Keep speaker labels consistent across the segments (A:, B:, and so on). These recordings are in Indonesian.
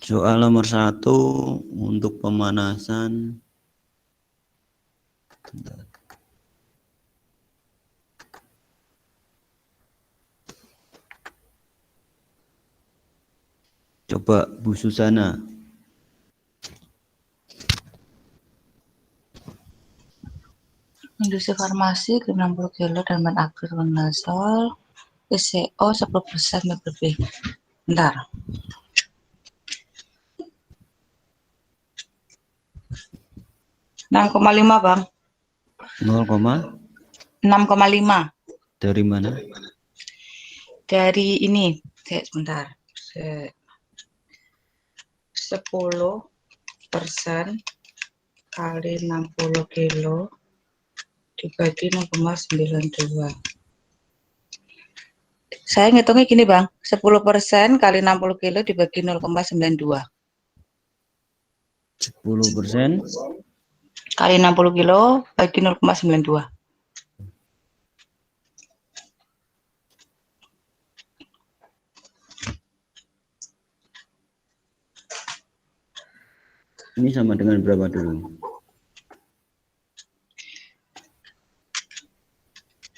A: Soal nomor 1 untuk pemanasan. Coba Bu Susana.
B: Industri farmasi 60 kilo dan akrilonazol PCO 10% lebih. Bentar. 6,5 Bang.
A: 0,
B: 6,5
A: dari mana?
B: dari ini. Sebentar. 10% kali 60 kilo dibagi 0,92. Saya ngitungnya gini Bang, 10% kali 60 kilo dibagi 0,92.
A: 10%
B: Kali 60 kilo bagi 0,92.
A: ini sama dengan berapa dulu?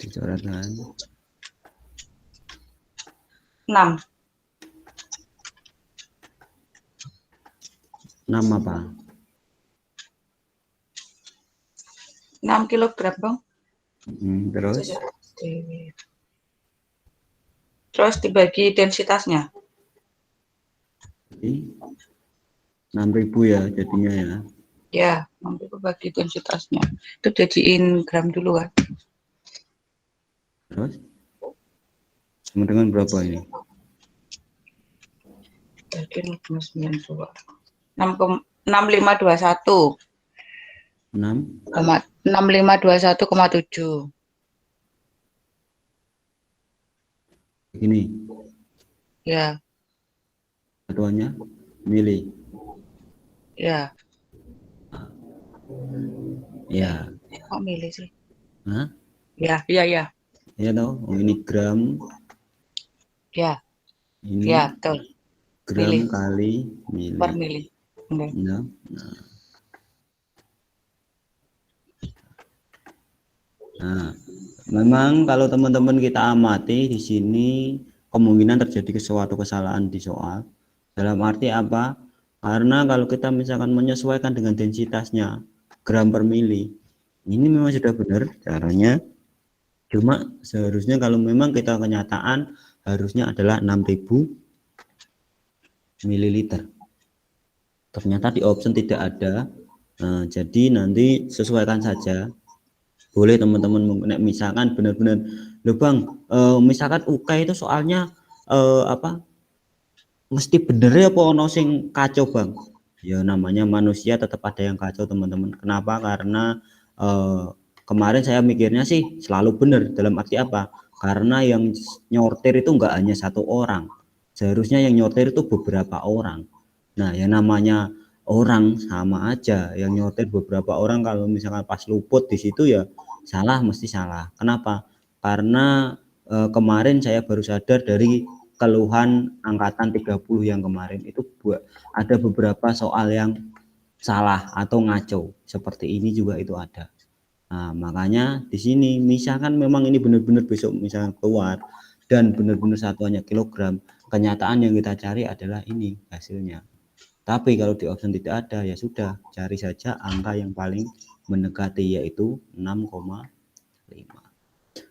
A: Dicoretkan
B: 6.
A: 6 apa?
B: 6 kilogram Bang. Terus dibagi densitasnya.
A: 6.000 ya jadinya ya.
B: Ya, nanti bagi densitasnya. Itu jadiin gram dulu kan.
A: Terus sama dengan berapa ini?
B: Bagi 0,92. 6521. 6521,7.
A: Ini
B: Ya,
A: satuannya mili.
B: ya.
A: Ya.
B: Kok milih sih?
A: Hah?
B: Ya, ya, ya.
A: Ya toh, ini gram.
B: Ya,
A: Ini
B: ya, betul.
A: gram
B: Mili.
A: kali mili.
B: Per mili. Okay.
A: Nah. Nah, memang kalau teman-teman kita amati di sini kemungkinan terjadi suatu kesalahan di soal. Dalam arti apa? Karena kalau kita misalkan menyesuaikan dengan densitasnya gram per mili, ini memang sudah benar caranya. Cuma seharusnya kalau memang kita kenyataan harusnya adalah 6.000 ml. Ternyata di option tidak ada. Nah, jadi nanti sesuaikan saja. Boleh teman-teman misalkan benar-benar loh Bang, misalkan UK itu soalnya apa mesti bener ya apa ono sing kacau Bang. Ya namanya manusia tetap ada yang kacau teman-teman. Kenapa? Karena kemarin saya mikirnya sih selalu benar. Dalam arti apa? Karena yang nyortir itu enggak hanya satu orang, seharusnya yang nyortir itu beberapa orang. Nah yang namanya orang sama aja, yang nyortir beberapa orang kalau misalkan pas luput di situ ya salah, mesti salah. Kenapa? Karena kemarin saya baru sadar dari keluhan angkatan 30 yang kemarin itu ada beberapa soal yang salah atau ngaco seperti ini juga itu ada. Nah, makanya di sini misalkan memang ini benar-benar besok misalkan keluar dan benar-benar satuannya kilogram, kenyataan yang kita cari adalah ini hasilnya. Tapi kalau di option tidak ada ya sudah, cari saja angka yang paling mendekati yaitu 6,5.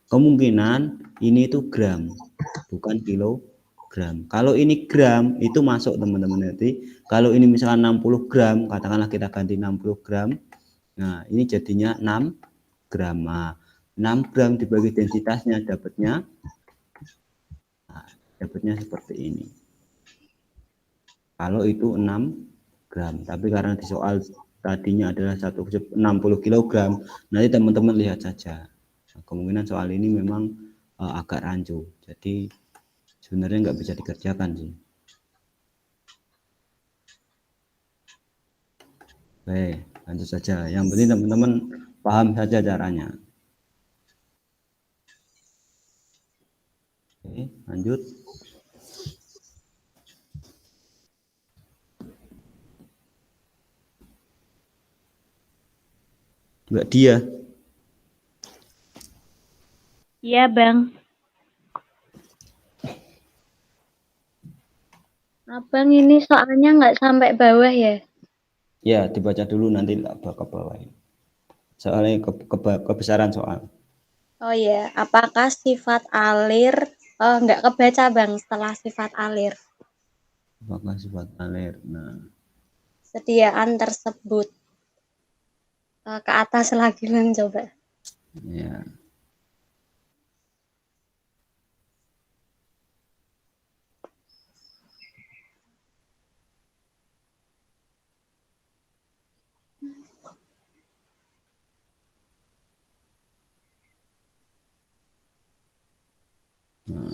A: Kemungkinan ini itu gram bukan kilogram. Kalau ini gram itu masuk teman-teman, nanti kalau ini misalkan 60 gram, katakanlah kita ganti 60 gram, nah ini jadinya 6 gram. Nah, 6 gram dibagi densitasnya dapatnya seperti ini. Kalau itu 6 gram, tapi karena di soal tadinya adalah 60 kilogram, nanti teman-teman lihat saja. Nah, kemungkinan soal ini memang agak rancu, jadi sebenarnya nggak bisa dikerjakan sih. Baik, lanjut saja. Yang penting teman-teman paham saja caranya. Oke, lanjut. Mbak Dia.
C: Iya, Bang. Abang ini soalnya nggak sampai bawah ya?
A: Ya, dibaca dulu nanti ke bawah. Soalnya kebesaran soal.
C: Oh ya, apakah sifat alir nggak kebaca Bang setelah sifat alir?
A: Apakah sifat alir? Nah,
C: Sediaan tersebut ke atas lagi Bang coba.
A: ya. Nah.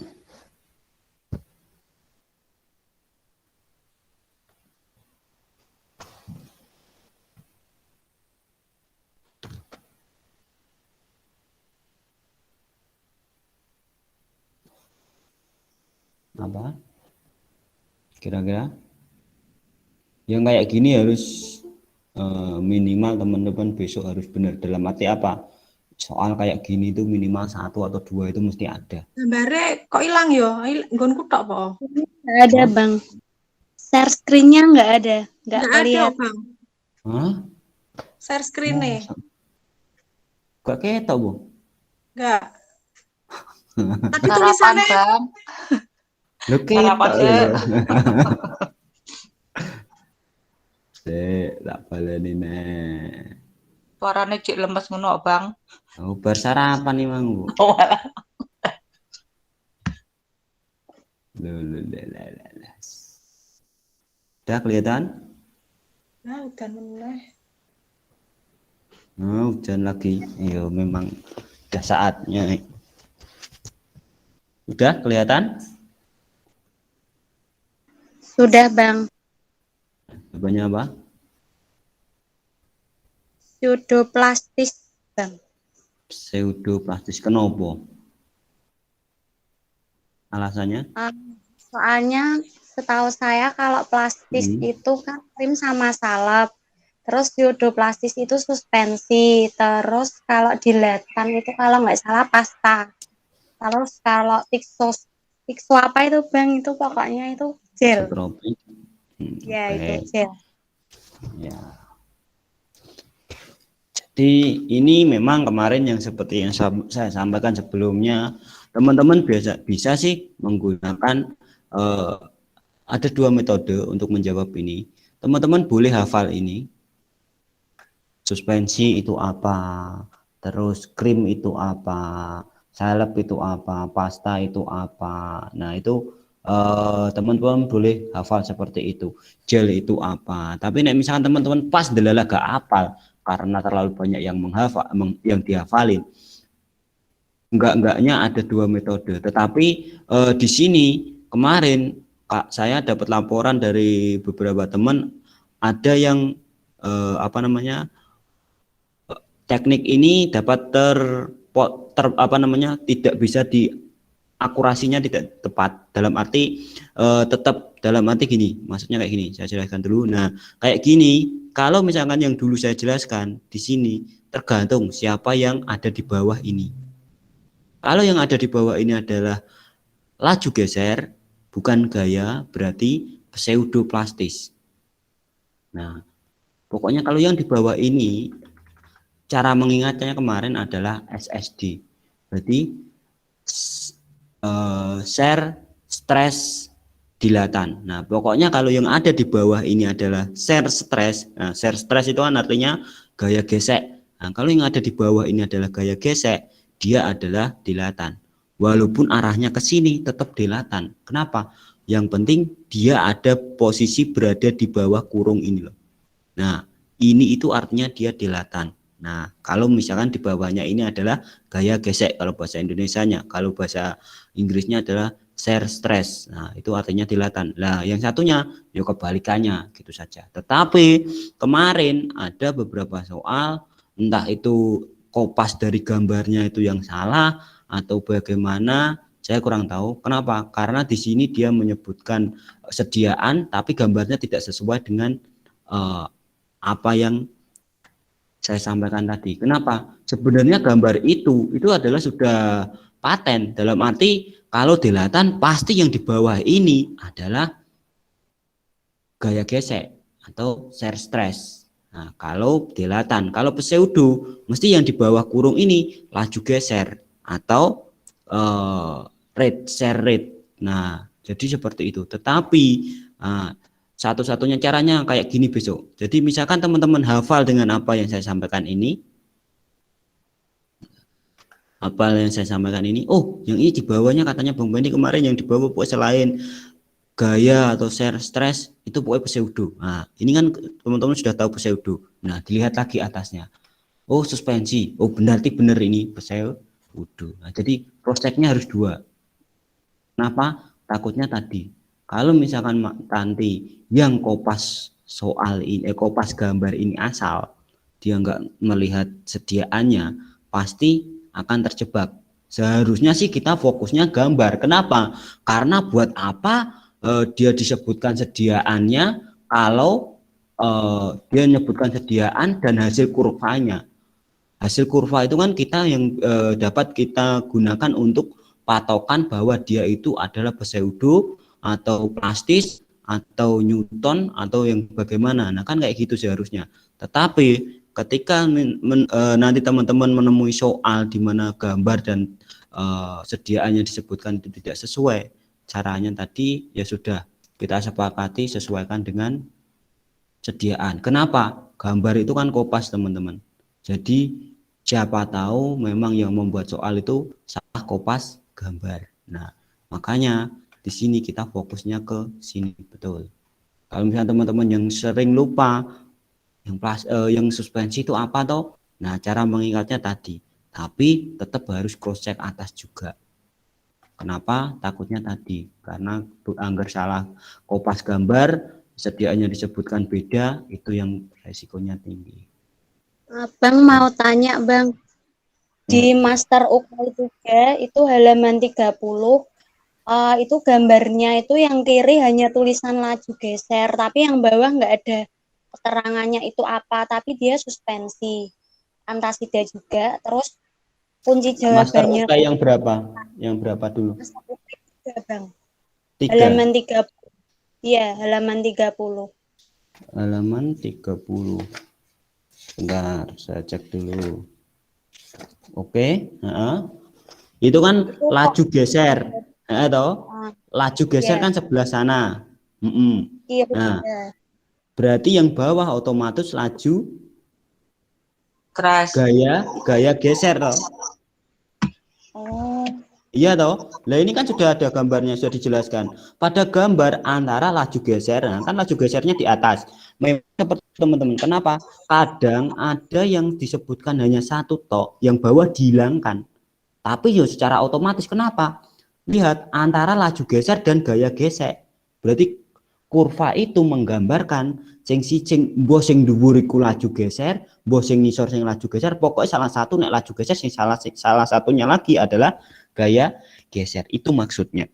A: Apa? Kira-kira? Yang kayak gini harus minimal teman-teman besok harus benar. Dalam arti apa? Soal kayak gini itu minimal 1 atau 2 itu mesti ada.
D: Gambare kok hilang yo? Nggonku tok po.
C: Nggak ada
A: Hah?
C: Bang. Share screen-nya nggak ada, nggak
D: Nggak ada,
C: kelihatan.
D: Bang.
A: Hah?
D: Share screen-nya.
A: Gak ketok, Bu.
D: Nggak. Tadi
B: Sarapan,
D: tulisannya
B: Bang.
A: Lo
B: Sarapan,
A: ketok
B: Cek.
A: ya. Tak baleni nek.
B: Suarane cik lemes ngono, Bang.
A: Oh, bar sarapan nih, Mang, Bu. Loh. Udah kelihatan?
D: nah udah mulai.
A: Oh, hujan lagi. Iya, memang udah saatnya. Udah kelihatan?
C: Sudah Bang.
A: Jawabannya apa?
C: Pseudoplastis Bang.
A: Pseudoplastis. Kenapa? Alasannya?
C: Soalnya setahu saya kalau plastis itu kan krim sama salep. Terus pseudoplastis itu suspensi. Terus kalau diletan itu kalau nggak salah pasta. Terus kalau tikso apa itu Bang, itu pokoknya itu gel.
A: Tropik.
C: Ya,
A: Oke.
C: itu gel.
A: Ya. Jadi ini memang kemarin yang seperti yang saya sampaikan sebelumnya, teman-teman bisa sih menggunakan ada 2 metode untuk menjawab ini. Teman-teman boleh hafal ini. Suspensi itu apa? Terus krim itu apa? Salep itu apa? Pasta itu apa? Nah, itu teman-teman boleh hafal seperti itu. Gel itu apa? Tapi nek misalkan teman-teman pas delala gak hafal karena terlalu banyak yang menghafal yang dihafalin. Enggaknya ada 2 metode. Tetapi di sini kemarin Kak, saya dapat laporan dari beberapa teman ada yang teknik ini dapat tidak bisa akurasinya tidak tepat, dalam arti tetap dalam arti gini, maksudnya kayak gini, saya jelaskan dulu. Nah, kayak gini, kalau misalkan yang dulu saya jelaskan di sini tergantung siapa yang ada di bawah ini. Kalau yang ada di bawah ini adalah laju geser, bukan gaya, berarti pseudoplastis. Nah, pokoknya kalau yang di bawah ini, cara mengingatnya kemarin adalah SSD. Berarti share stress dilatan. Nah, pokoknya kalau yang ada di bawah ini adalah share stress. Nah, share stress itu kan artinya gaya gesek. Nah, kalau yang ada di bawah ini adalah gaya gesek, dia adalah dilatan. Walaupun arahnya ke sini tetap dilatan. Kenapa? Yang penting dia ada posisi berada di bawah kurung ini loh. Nah, ini itu artinya dia dilatan. Nah, kalau misalkan di bawahnya ini adalah gaya gesek kalau bahasa Indonesianya, kalau bahasa Inggrisnya adalah share stress. Nah, itu artinya dilatan. Nah, yang satunya ya kebalikannya gitu saja. Tetapi kemarin ada beberapa soal, entah itu kopas dari gambarnya itu yang salah atau bagaimana, saya kurang tahu. Kenapa? Karena di sini dia menyebutkan sediaan tapi gambarnya tidak sesuai dengan apa yang saya sampaikan tadi. Kenapa? Sebenarnya gambar itu adalah sudah paten, dalam arti kalau dilatan pasti yang di bawah ini adalah gaya gesek atau shear stress. Nah, kalau dilatan, kalau pseudo mesti yang di bawah kurung ini laju geser atau rate, shear rate. Nah, jadi seperti itu. Tetapi satu-satunya caranya kayak gini besok. Jadi misalkan teman-teman hafal dengan apa yang saya sampaikan ini. Apa yang saya sampaikan ini? Oh, yang ini di bawahnya katanya Bang Benny kemarin yang di bawah selain gaya atau shear stress itu pokoknya pseudo. Nah, ini kan teman-teman sudah tahu pseudo. Nah, dilihat lagi atasnya. Oh, suspensi. Oh, berarti benar ini pseudo. Nah, jadi cross-checknya harus 2. Kenapa? Takutnya tadi kalau misalkan nanti yang kopas soal ini, kopas gambar ini asal dia nggak melihat sediaannya, pasti akan terjebak. Seharusnya sih kita fokusnya gambar. Kenapa? Karena buat apa dia disebutkan sediaannya kalau dia menyebutkan sediaan dan hasil kurvanya. Hasil kurva itu kan kita yang dapat kita gunakan untuk patokan bahwa dia itu adalah pseudo atau plastis atau Newton atau yang bagaimana. Nah kan kayak gitu seharusnya. Tetapi ketika nanti teman-teman menemui soal di mana gambar dan sediaannya disebutkan itu tidak sesuai, caranya tadi ya sudah kita sepakati sesuaikan dengan sediaan. Kenapa? Gambar itu kan kopas teman-teman. Jadi siapa tahu memang yang membuat soal itu salah kopas gambar. Nah makanya di sini kita fokusnya ke sini betul. Kalau misalnya teman-teman yang sering lupa yang suspensi itu apa toh? Nah cara mengingatnya tadi. Tapi tetap harus cross check atas juga. Kenapa? Takutnya tadi karena anggar salah kopas gambar sediaannya disebutkan beda, itu yang resikonya tinggi.
C: Bang mau tanya Bang, di Master UK juga itu halaman 30 itu gambarnya itu yang kiri hanya tulisan laju geser, tapi yang bawah nggak ada keterangannya itu apa, tapi dia suspensi antasida juga. Terus kunci
A: Master
C: jawabannya
A: UK yang berapa? Yang berapa dulu?
C: Master UK juga Bang.
A: 3.
C: Halaman 30. Iya, halaman 30.
A: Halaman 30. Bentar, saya cek dulu. Oke, itu kan laju geser. Toh? Laju geser kan sebelah sana.
C: Iya,
A: nah, berarti yang bawah otomatis laju gaya geser toh.
C: Oh.
A: Iya toh. Lah ini kan sudah ada gambarnya, sudah dijelaskan. Pada gambar antara laju geser, nah, kan laju gesernya di atas. Memang seperti teman-teman. Kenapa? Kadang ada yang disebutkan hanya satu tok, yang bawah dihilangkan. Tapi ya secara otomatis kenapa? Lihat antara laju geser dan gaya gesek. Berarti kurva itu menggambarkan sing mbok sing dhuwur iku laju geser, mbok sing ngisor sing laju geser, pokoknya salah satu nek laju geser sing salah satunya lagi adalah gaya geser. Itu maksudnya.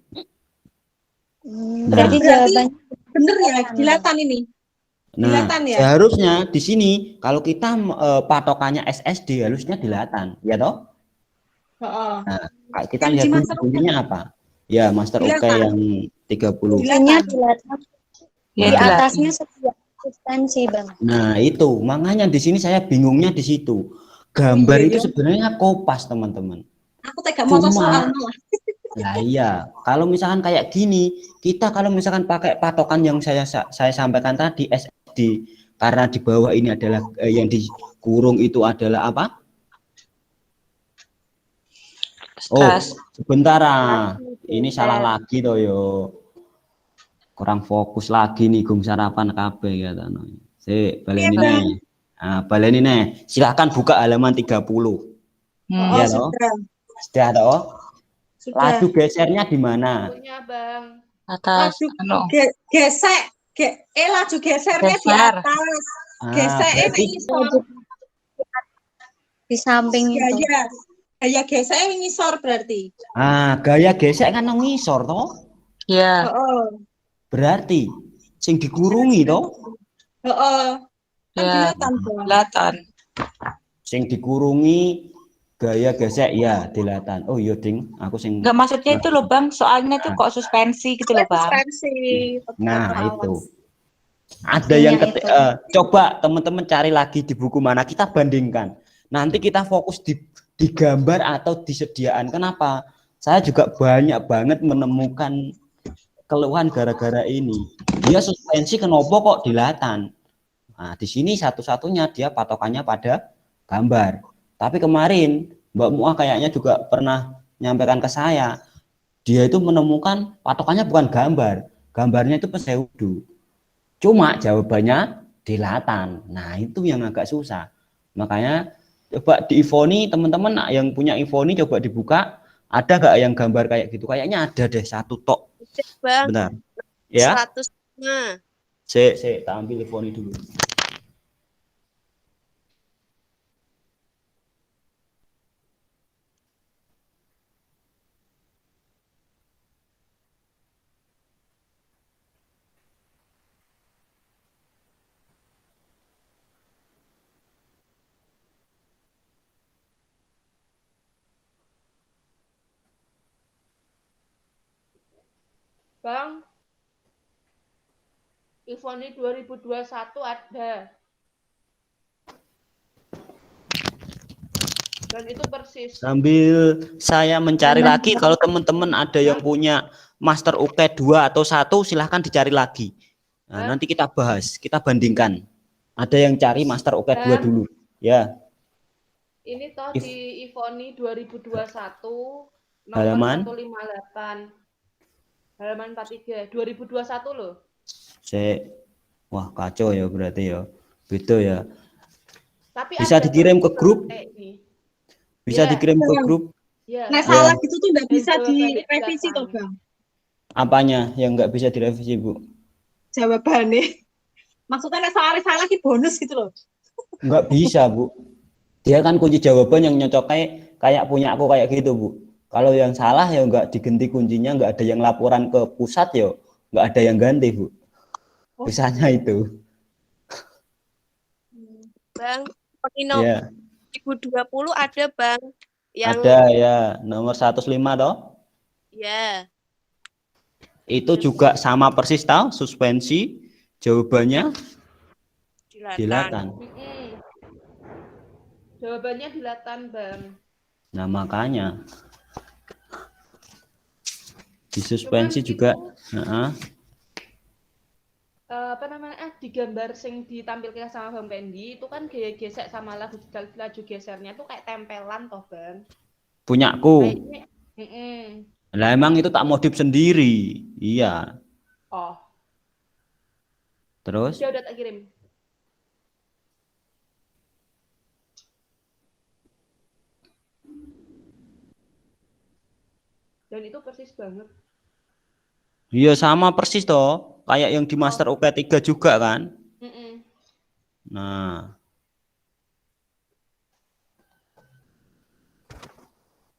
C: Berarti jawabannya
D: bener ya, dilatan ini.
A: Nah,
D: Dilatan ya?
A: seharusnya di sini kalau kita patokannya SSD harusnya dilatan, ya toh? Nah, kita lihat dulu bunyinya apa? Ya, Master UK yang 30.
C: bunyinya dilatan. Di atasnya sebuah suspensi, Bang.
A: Nah, itu makanya di sini saya bingungnya di situ. Gambar itu sebenarnya kopas, teman-teman.
D: Aku tega mau soal malah.
A: Nah, iya. Kalau misalkan kayak gini, kita kalau misalkan pakai patokan yang saya sampaikan tadi SSD, karena di bawah ini adalah yang dikurung itu adalah apa? Oh, sebentar. Ini salah lagi toh yo. Kurang fokus lagi nih gum sarapan kabeh ya tono. Sik, baleni nih. Nah, baleni nih. Silakan buka halaman 30. Ya toh? Sudah toh? Laju gesernya di mana?
B: Bang. Atas.
D: Gesek. Laju gesernya di atas. Gesek
C: di samping itu.
D: Gaya gesek ngisor berarti.
A: Gaya gesek kan ngisor toh?
B: Iya.
A: Berarti sing dikurungi toh?
D: Kan dilatan.
A: Sing dikurungi gaya gesek ya dilatan. Oh iya ding, aku sing
B: Enggak, maksudnya itu loh Bang, soalnya tuh kok suspensi gitu loh Bang.
D: Suspensi.
A: Nah
D: tetap
A: itu
D: awas.
A: ada yang
C: Aslinya itu.
A: coba teman-teman cari lagi di buku mana, kita bandingkan. Nanti kita fokus di gambar atau di sediaan. Kenapa? Saya juga banyak banget menemukan keluhan gara-gara ini. Dia suspensi kenapa kok dilatan. Nah, di sini satu-satunya dia patokannya pada gambar. Tapi kemarin Mbak Muah kayaknya juga pernah nyampaikan ke saya, dia itu menemukan patokannya bukan gambar, gambarnya itu pseudo. Cuma jawabannya dilatan. Nah, itu yang agak susah. Makanya coba di Ivoni, teman-teman yang punya Ivoni coba dibuka, ada gak yang gambar kayak gitu? Kayaknya ada deh, satu tok.
E: Bang,
A: Bentar. Ya.
E: 105.
A: Saya tak ambil Ivoni dulu.
E: Bang, Ivoni 2021 ada. Dan itu persis.
A: Sambil saya mencari lagi, kalau teman-teman ada yang punya Master UK 2 atau 1, silahkan dicari lagi. Nah, nanti kita bahas, kita bandingkan. Ada yang cari Master UK 2 dulu. Ya.
E: Ini toh di Ivoni 2021 nomor
A: Halaman
E: 158. Halaman 43. 2021 loh.
A: Wah, kacau ya berarti ya. Beda ya.
E: Tapi
A: Bisa
E: ada
A: dikirim ke grup?
E: ini.
A: Bisa
E: Ya.
A: dikirim ke grup?
E: Ya.
D: Nah, salah gitu tuh nggak bisa
E: Jawabannya
D: direvisi
E: dilatan.
D: toh, Bang.
A: Apanya yang nggak bisa direvisi, Bu?
D: Jawabannya. Maksudnya nek salah ki bonus gitu loh.
A: Nggak bisa, Bu. Dia kan kunci jawaban yang nyocoknya kayak punya aku kayak gitu, Bu. Kalau yang salah ya nggak diganti kuncinya, nggak ada yang laporan ke pusat ya, nggak ada yang ganti, Bu. Bisanya itu.
E: Bang, Ivoni
A: Ya,
E: 2020 ada, Bang. Yang
A: ada ya nomor 105 toh.
E: ya.
A: Itu juga sama persis tahu, suspensi. Jawabannya dilatan.
E: Jawabannya dilatan, Bang.
A: Nah, makanya disuspensi
E: Cuman
A: juga.
E: itu, apa namanya, di gambar sing ditampilkan sama Bang Pendi itu kan gaya gesek sama laju gesernya tuh kayak tempelan toh, Bang.
A: Punyaku.
E: Kayaknya
A: Lah emang itu tak modif sendiri. Iya.
E: oh,
A: Terus
E: dia udah tak kirim. Dan itu persis banget.
A: iya sama persis toh, kayak yang di Master UK 3 juga kan. Nah,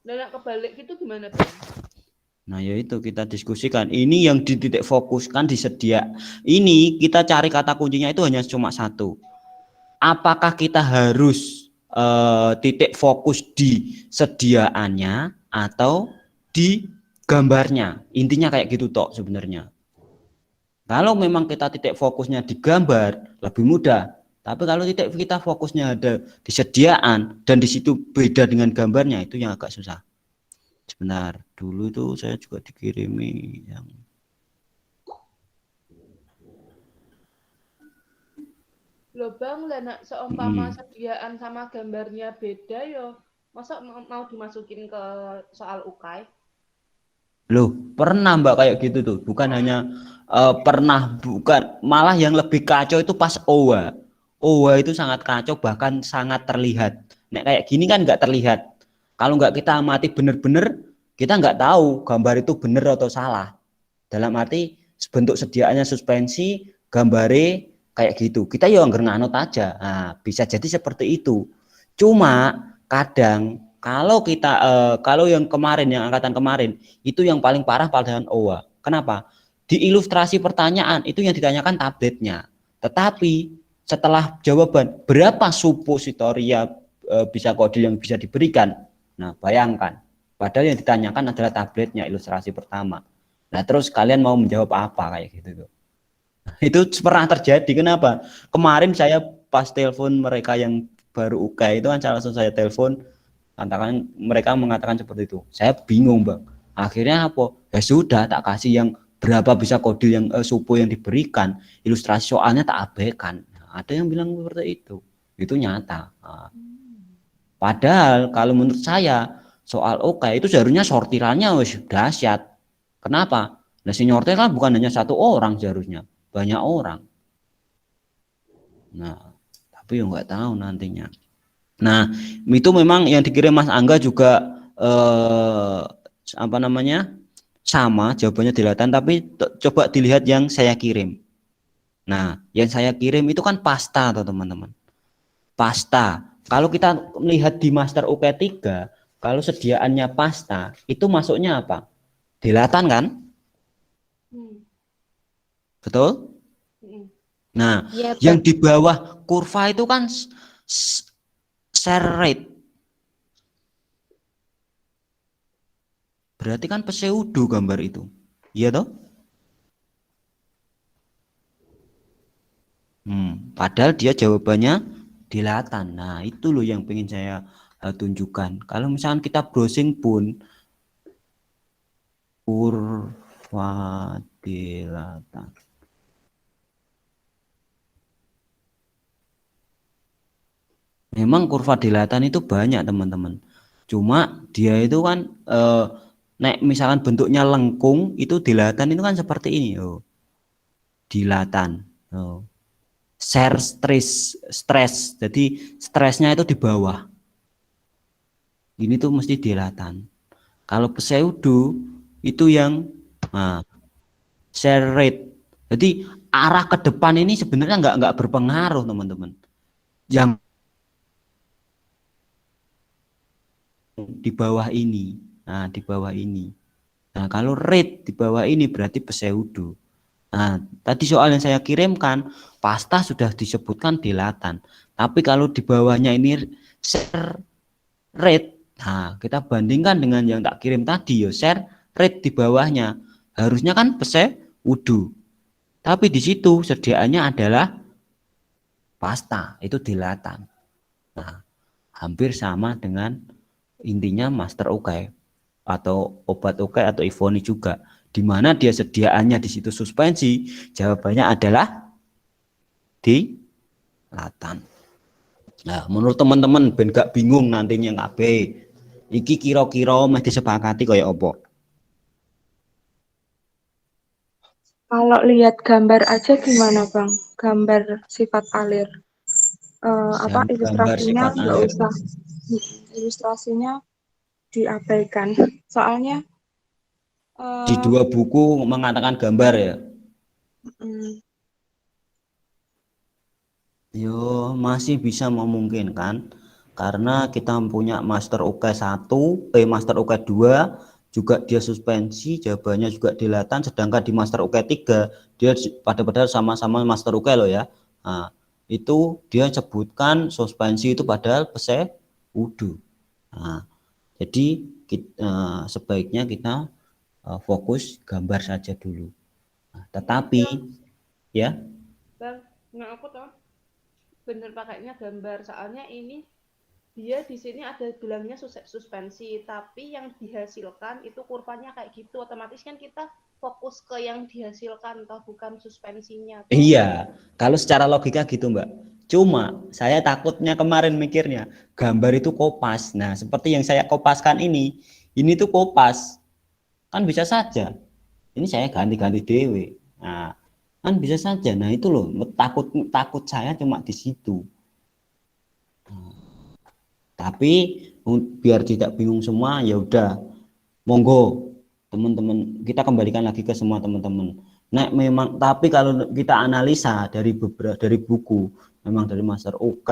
E: Dan yang kebalik gitu gimana, Bang?
A: nah ya itu kita diskusikan. Ini yang dititik fokuskan di sedia. Ini kita cari kata kuncinya itu hanya cuma satu. Apakah kita harus titik fokus di sediaannya atau di gambarnya? Intinya kayak gitu toh sebenarnya. Kalau memang kita titik fokusnya di gambar, lebih mudah. Tapi kalau titik kita fokusnya ada di sediaan dan di situ beda dengan gambarnya, itu yang agak susah. Sebentar, dulu itu saya juga dikirimi yang
E: Loh Bang, lah nak seumpama sediaan sama gambarnya beda yo, masa mau dimasukin ke soal UKAI?
A: Loh, pernah Mbak kayak gitu tuh. Bukan hanya pernah, bukan, malah yang lebih kacau itu pas OWA. OWA itu sangat kacau, bahkan sangat terlihat. Nek kayak gini kan nggak terlihat. Kalau nggak kita amati bener-bener, kita nggak tahu gambar itu bener atau salah. Dalam arti bentuk sediaannya suspensi, gambare kayak gitu. Kita ya nggak nganut aja. Nah, bisa jadi seperti itu. Cuma kadang kalau kita kalau yang kemarin, yang angkatan kemarin, itu yang paling parah pada OWA. Kenapa? Di ilustrasi pertanyaan itu yang ditanyakan tabletnya. Tetapi setelah jawaban berapa supositoria bisa kodil yang bisa diberikan. Nah, bayangkan, padahal yang ditanyakan adalah tabletnya, ilustrasi pertama. Nah, terus kalian mau menjawab apa kayak gitu tuh. Itu pernah terjadi. Kenapa? Kemarin saya pas telepon mereka yang baru UK itu kan langsung saya telepon, katakan mereka mengatakan seperti itu. Saya bingung, Bang. Akhirnya apa? Ya sudah, tak kasih yang berapa bisa kodil yang supo yang diberikan, ilustrasi soalnya tak abaikan. Nah, ada yang bilang seperti itu nyata. Nah, padahal kalau menurut saya soal OK itu seharusnya sortirannya wis dahsyat. Kenapa? Nah, si nyortir kan bukan hanya satu orang, seharusnya banyak orang. Nah, tapi ya nggak tahu nantinya. Nah, itu memang yang dikirim Mas Angga juga apa namanya, sama jawabannya dilatan, tapi coba dilihat yang saya kirim. Nah, yang saya kirim itu kan pasta atau teman-teman, pasta. Kalau kita melihat di Master UK 3, kalau sediaannya pasta itu masuknya apa? Dilatan kan? Betul? Nah,
C: Iya,
A: yang
C: Bang.
A: di bawah kurva itu kan share rate. Berarti kan pseudo gambar itu. Iya toh? Padahal dia jawabannya dilatan. Nah, itu loh yang pengen saya tunjukkan. Kalau misalkan kita browsing pun kurva dilatan. Memang kurva dilatan itu banyak, teman-teman. Cuma dia itu kan nek misalkan bentuknya lengkung, itu dilatan itu kan seperti ini, oh. Dilatan. Oh. Share stress. Jadi stresnya itu di bawah. Ini tuh mesti dilatan. Kalau pseudo itu yang share rate. Jadi arah ke depan ini sebenarnya nggak berpengaruh, teman-teman. Yang di bawah ini. Nah, di bawah ini. Nah, kalau rate di bawah ini berarti pseudo. Nah, tadi soal yang saya kirimkan, pasta sudah disebutkan dilatan. Tapi kalau di bawahnya ini share rate, nah kita bandingkan dengan yang tak kirim tadi, ya share rate di bawahnya. Harusnya kan pseudo. Tapi di situ sediaannya adalah pasta, itu dilatan. Nah, hampir sama dengan intinya Master UK atau obat UK atau Ivoni juga, di mana dia sediaannya di situ suspensi, jawabannya adalah dilatan. Nah, menurut teman-teman ben gak bingung nantinya KB, iki kira-kira meh disepakati kaya apa?
F: Kalau lihat gambar aja gimana, Bang? Gambar sifat alir.
A: Gambar
F: Ilustrasinya
A: sifat
F: nggak
A: alir.
F: usah. Ilustrasinya diabaikan. Soalnya
A: Di dua buku mengatakan gambar ya. Yo, masih bisa memungkinkan karena kita punya Master UK 1, Master UK 2 juga dia suspensi, jawabannya juga dilatan, sedangkan di Master UK 3 dia padahal sama-sama Master UK loh ya. Nah, itu dia sebutkan suspensi itu padahal pseudo. Nah, jadi sebaiknya kita fokus gambar saja dulu. Nah, tetapi ya,
E: Bang, nggak aku tahu bener pakainya gambar, soalnya ini dia di sini ada bilangnya suspensi, tapi yang dihasilkan itu kurvanya kayak gitu, otomatis kan kita fokus ke yang dihasilkan toh, bukan suspensinya toh.
A: iya, kalau secara logika gitu Mbak. Cuma saya takutnya kemarin mikirnya gambar itu kopas. Nah, seperti yang saya kopaskan ini tuh kopas. Kan bisa saja. Ini saya ganti-ganti dewe. Nah, kan bisa saja. Nah, itu loh takut saya cuma di situ. Tapi biar tidak bingung semua, ya udah, monggo teman-teman, kita kembalikan lagi ke semua teman-teman. Nah, memang tapi kalau kita analisa dari buku, memang dari Master UK,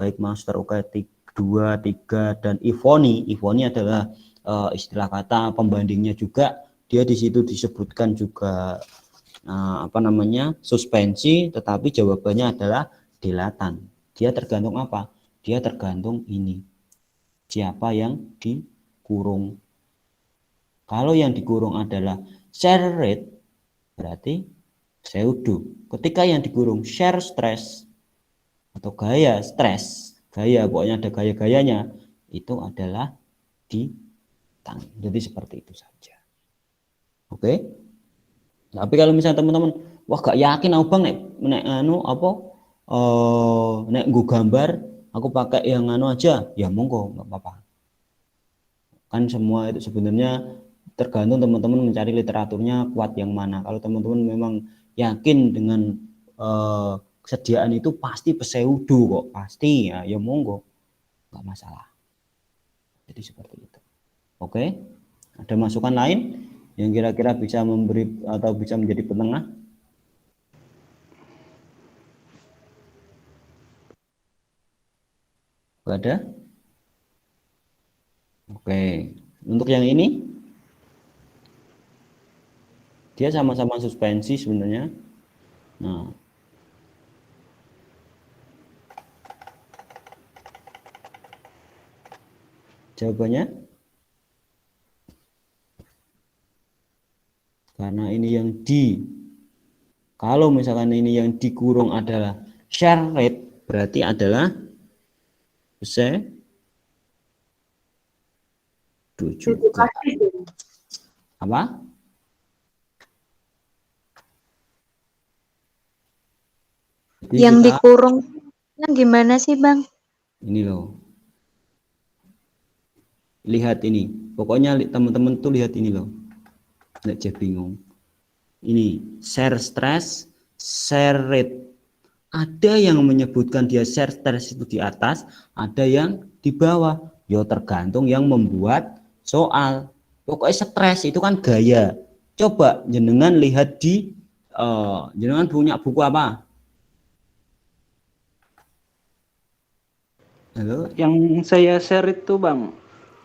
A: baik Master UK 2, 3 dan Ivoni adalah istilah kata pembandingnya juga, dia di situ disebutkan juga apa namanya, suspensi, tetapi jawabannya adalah dilatan. Dia tergantung apa? Dia tergantung ini. Siapa yang dikurung. Kalau yang dikurung adalah share rate, berarti pseudo. Ketika yang dikurung share stress atau gaya stres, gaya pokoknya ada gaya-gayanya, itu adalah ditang. Jadi seperti itu saja. Oke. Tapi kalau misalnya teman-teman, wah gak yakin aku bang nek nek gue gambar aku pakai yang aja, ya monggo nggak apa-apa. Kan semua itu sebenarnya tergantung teman-teman mencari literaturnya kuat yang mana. Kalau teman-teman memang yakin dengan kesediaan itu pasti pseudo kok, pasti ya monggo, nggak masalah. Jadi seperti itu. Oke, ada masukan lain yang kira-kira bisa memberi atau bisa menjadi penengah? Nggak ada? Oke, untuk yang ini dia sama-sama suspensi sebenarnya. Nah, jawabannya karena ini yang kalau misalkan ini yang dikurung adalah share rate, berarti adalah juga apa? Jadi
F: Yang
A: kita,
F: dikurung yang gimana sih Bang?
A: ini loh, lihat ini, pokoknya teman-teman tuh lihat ini loh, nggak jadi bingung. Ini share stress, share rate. Ada yang menyebutkan dia share stress itu di atas, ada yang di bawah. Ya tergantung yang membuat soal. Pokoknya stres itu kan gaya. Coba jenengan lihat di jenengan punya buku apa? Halo?
G: Yang saya share itu Bang.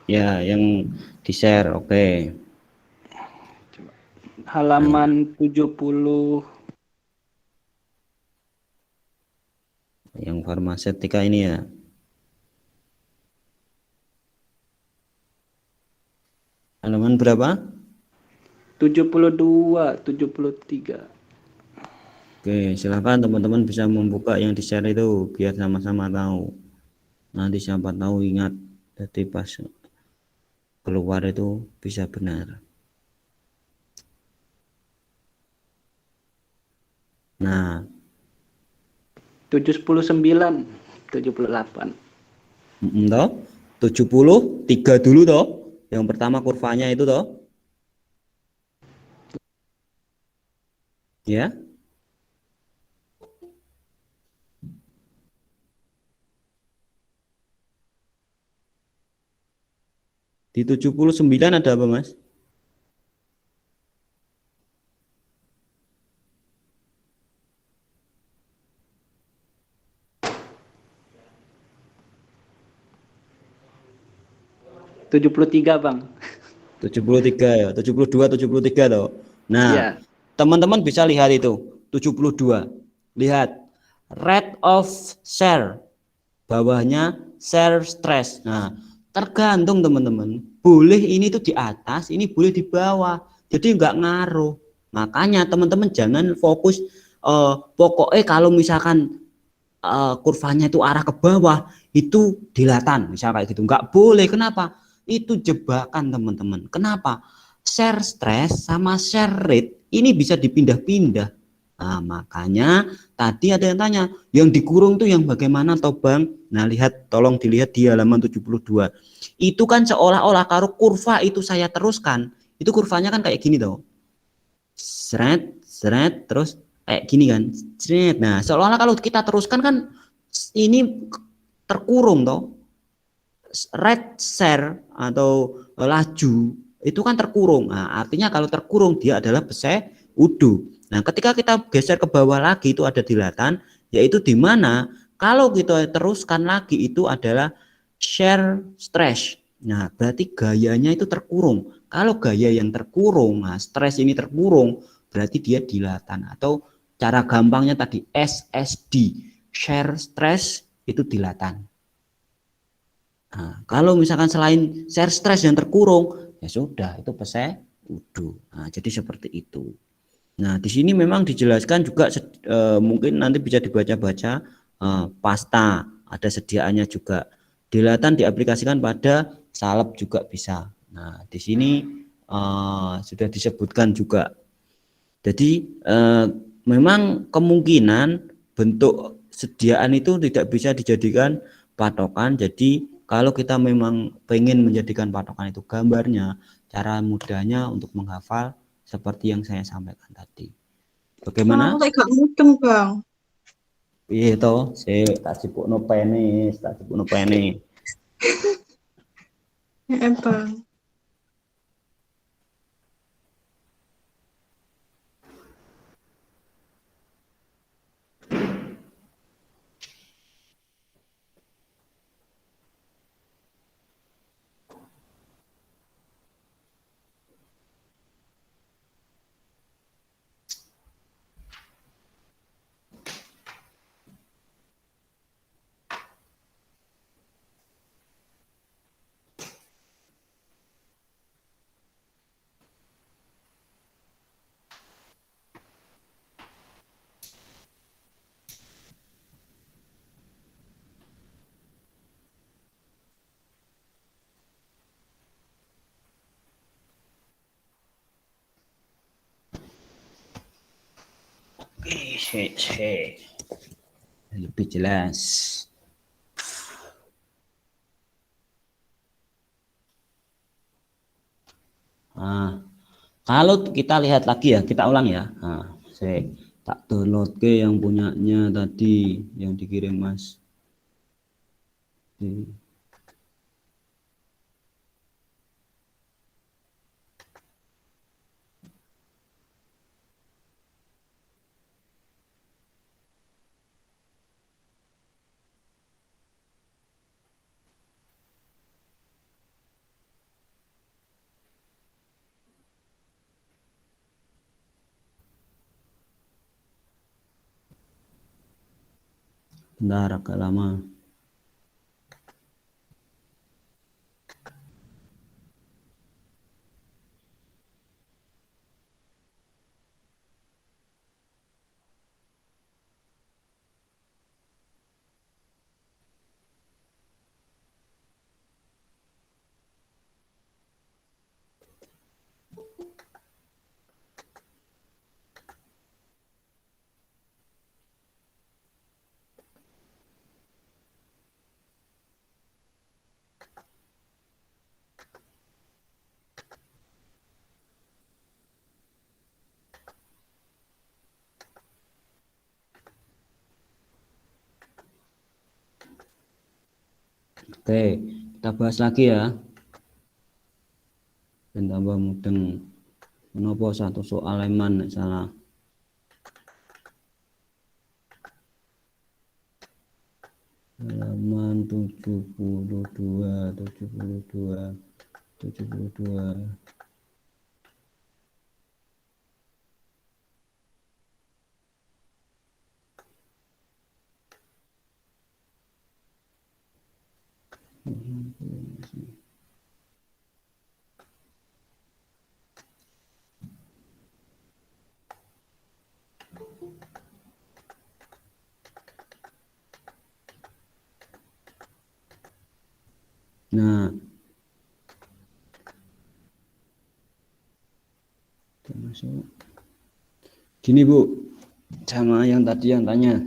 A: Ya, yang di share, oke.
G: Halaman 70.
A: Yang farmasetika ini ya. Halaman berapa?
G: 72, 73.
A: Oke, silahkan teman-teman bisa membuka yang di share itu biar sama-sama tahu. Nanti siapa tahu ingat, jadi pas keluar itu bisa benar. Nah,
G: 79, 78.
A: toh 70 3 dulu toh. Yang pertama kurvanya itu toh. Ya. Di 79 ada apa, Mas?
G: Tujuh puluh tiga Bang.
A: 73 ya, 72 73 toh. Nah,
G: Ya.
A: teman-teman bisa lihat itu 72. Lihat rate of share. Bawahnya share stress. Nah, tergantung teman-teman. Boleh ini tuh di atas, ini boleh di bawah. Jadi nggak ngaruh. Makanya teman-teman jangan fokus pokoknya kalau misalkan kurvanya itu arah ke bawah itu dilatan, misal kayak gitu. Nggak boleh. Kenapa? Itu jebakan teman-teman. Kenapa? Share stress sama share rate ini bisa dipindah-pindah. Nah, makanya tadi ada yang tanya, yang dikurung tuh yang bagaimana toh Bang? Nah, lihat, tolong dilihat di halaman 72. Itu kan seolah-olah kalau kurva itu saya teruskan, itu kurvanya kan kayak gini toh. Seret, seret, terus kayak gini kan. Seret. Nah, seolah-olah kalau kita teruskan kan ini terkurung toh. Rate share atau laju itu kan terkurung. Nah, artinya kalau terkurung dia adalah pseudo. Nah, ketika kita geser ke bawah lagi itu ada dilatan, yaitu di mana kalau kita teruskan lagi itu adalah share stress. Nah, berarti gayanya itu terkurung. Kalau gaya yang terkurung, nah stres ini terkurung, berarti dia dilatan atau cara gampangnya tadi SSD. share stress itu dilatan. Nah, kalau misalkan selain share stress yang terkurung, ya sudah itu pseudo. Nah, jadi seperti itu. Nah, di sini memang dijelaskan juga mungkin nanti bisa dibaca-baca pasta, ada sediaannya juga. Dilatan diaplikasikan pada salep juga bisa. Nah, di sini sudah disebutkan juga. Jadi memang kemungkinan bentuk sediaan itu tidak bisa dijadikan patokan. Jadi kalau kita memang pengen menjadikan patokan itu gambarnya, cara mudahnya untuk menghafal seperti yang saya sampaikan tadi. Bagaimana?
D: Aku kayak gak mudeng, Bang.
A: Iya toh, saya tak sibukno penis, tak sibukno penis.
D: Bang.
A: Lebih jelas. Nah, kalau kita lihat lagi ya, kita ulang ya. Nah, saya tak download ke yang punyanya tadi yang dikirim Mas. Bentar, agak lama. Oke, kita bahas lagi ya. Dan tambah mudeng. Kenapa satu soal leman salah? Halaman 72, 72, 72. Nah, masuk. Gini Bu, sama yang tadi yang tanya.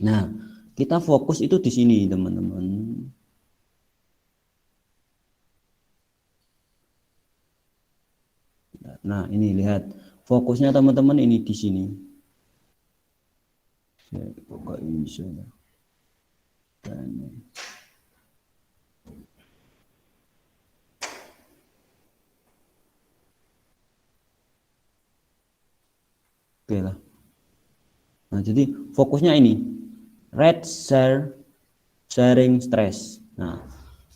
A: Nah, kita fokus itu di sini teman-teman. Nah, ini lihat fokusnya teman-teman ini di sini. Saya buka ini sudah. Oke lah. Nah, jadi fokusnya ini red sharing stress. Nah,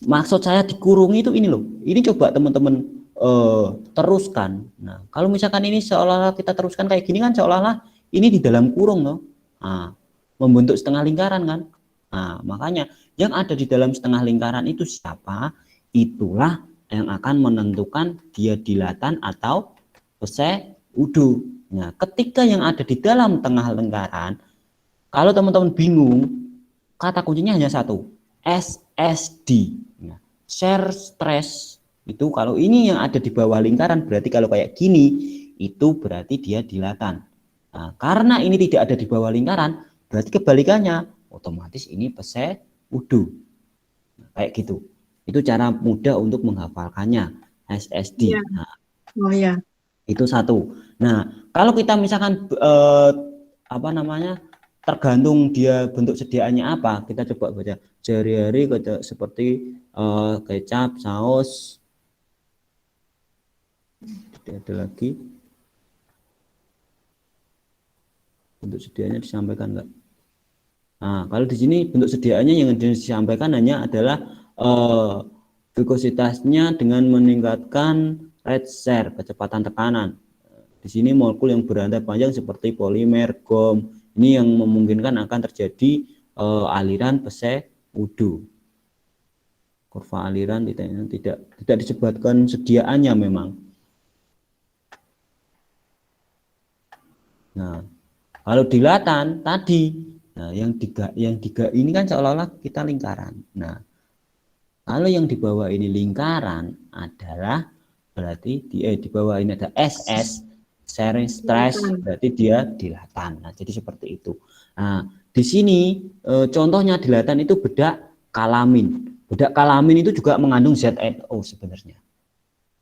A: maksud saya dikurungi itu ini loh. Ini coba teman-teman teruskan. Nah, kalau misalkan ini seolah-olah kita teruskan kayak gini kan seolah-olah ini di dalam kurung loh. Nah, membentuk setengah lingkaran kan. Nah, makanya yang ada di dalam setengah lingkaran itu siapa? Itulah yang akan menentukan dia dilatan atau pseudo. Nah, ketika yang ada di dalam tengah lingkaran, kalau teman-teman bingung, kata kuncinya hanya satu, SSD. Nah, share stress itu kalau ini yang ada di bawah lingkaran, berarti kalau kayak gini itu berarti dia dilatan. Nah, karena ini tidak ada di bawah lingkaran, berarti kebalikannya, otomatis ini pseudo. Nah, kayak gitu. Itu cara mudah untuk menghafalkannya, SSD.
D: Iya.
A: Nah,
D: Oh ya.
A: itu satu. Nah, kalau kita misalkan apa namanya, tergantung dia bentuk sediaannya apa, kita coba baca sehari-hari seperti kecap, saus, tidak ada lagi bentuk sediaannya disampaikan enggak? Nah, kalau di sini bentuk sediaannya yang disampaikan hanya adalah vikositasnya dengan meningkatkan rate share, kecepatan tekanan. Di sini molekul yang berantai panjang seperti polimer, gom, ini yang memungkinkan akan terjadi aliran pseudo. Kurva aliran tidak disebutkan sediaannya memang. Nah, kalau dilatan tadi, nah yang tiga ini kan seolah-olah kita lingkaran. Nah, kalau yang di bawah ini lingkaran adalah berarti di bawah ini ada SS, sharing stress, berarti dia dilatan. Nah, jadi seperti itu. Nah, di sini contohnya dilatan itu bedak kalamin. Bedak kalamin itu juga mengandung ZNO sebenarnya.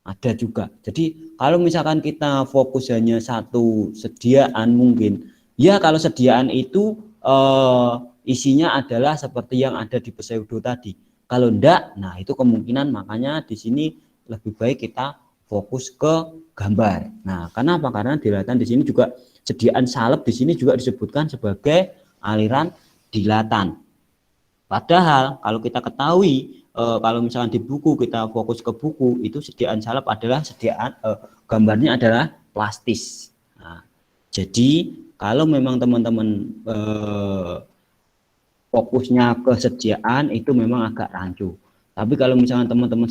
A: Ada juga. Jadi kalau misalkan kita fokus hanya satu sediaan mungkin, ya kalau sediaan itu isinya adalah seperti yang ada di pseudo tadi. Kalau enggak, nah itu kemungkinan, makanya di sini lebih baik kita fokus ke gambar. Nah, kenapa? Karena dilatan di sini juga sediaan salep di sini juga disebutkan sebagai aliran dilatan. Padahal kalau kita ketahui kalau misalkan di buku kita fokus ke buku, itu sediaan salep adalah sediaan gambarnya adalah plastis. Nah, jadi kalau memang teman-teman fokusnya ke sediaan itu memang agak rancu. Tapi kalau misalkan teman-teman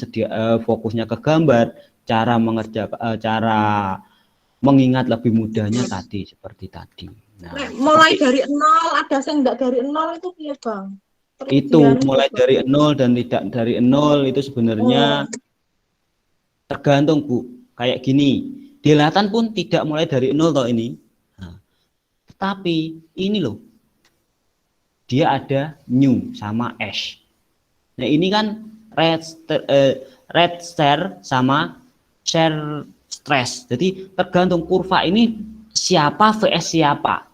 A: fokusnya ke gambar, cara mengerjakan cara mengingat lebih mudahnya tadi seperti tadi. Nah,
D: Mulai dari nol, ada yang enggak dari nol itu ya Bang.
A: Itu mulai dari nol dan tidak dari nol itu sebenarnya tergantung Bu. Kayak gini, dilatan pun tidak mulai dari nol toh ini. Nah, tapi ini loh, dia ada new sama ash. Nah ini kan red share sama share stress. Jadi tergantung kurva ini siapa vs siapa.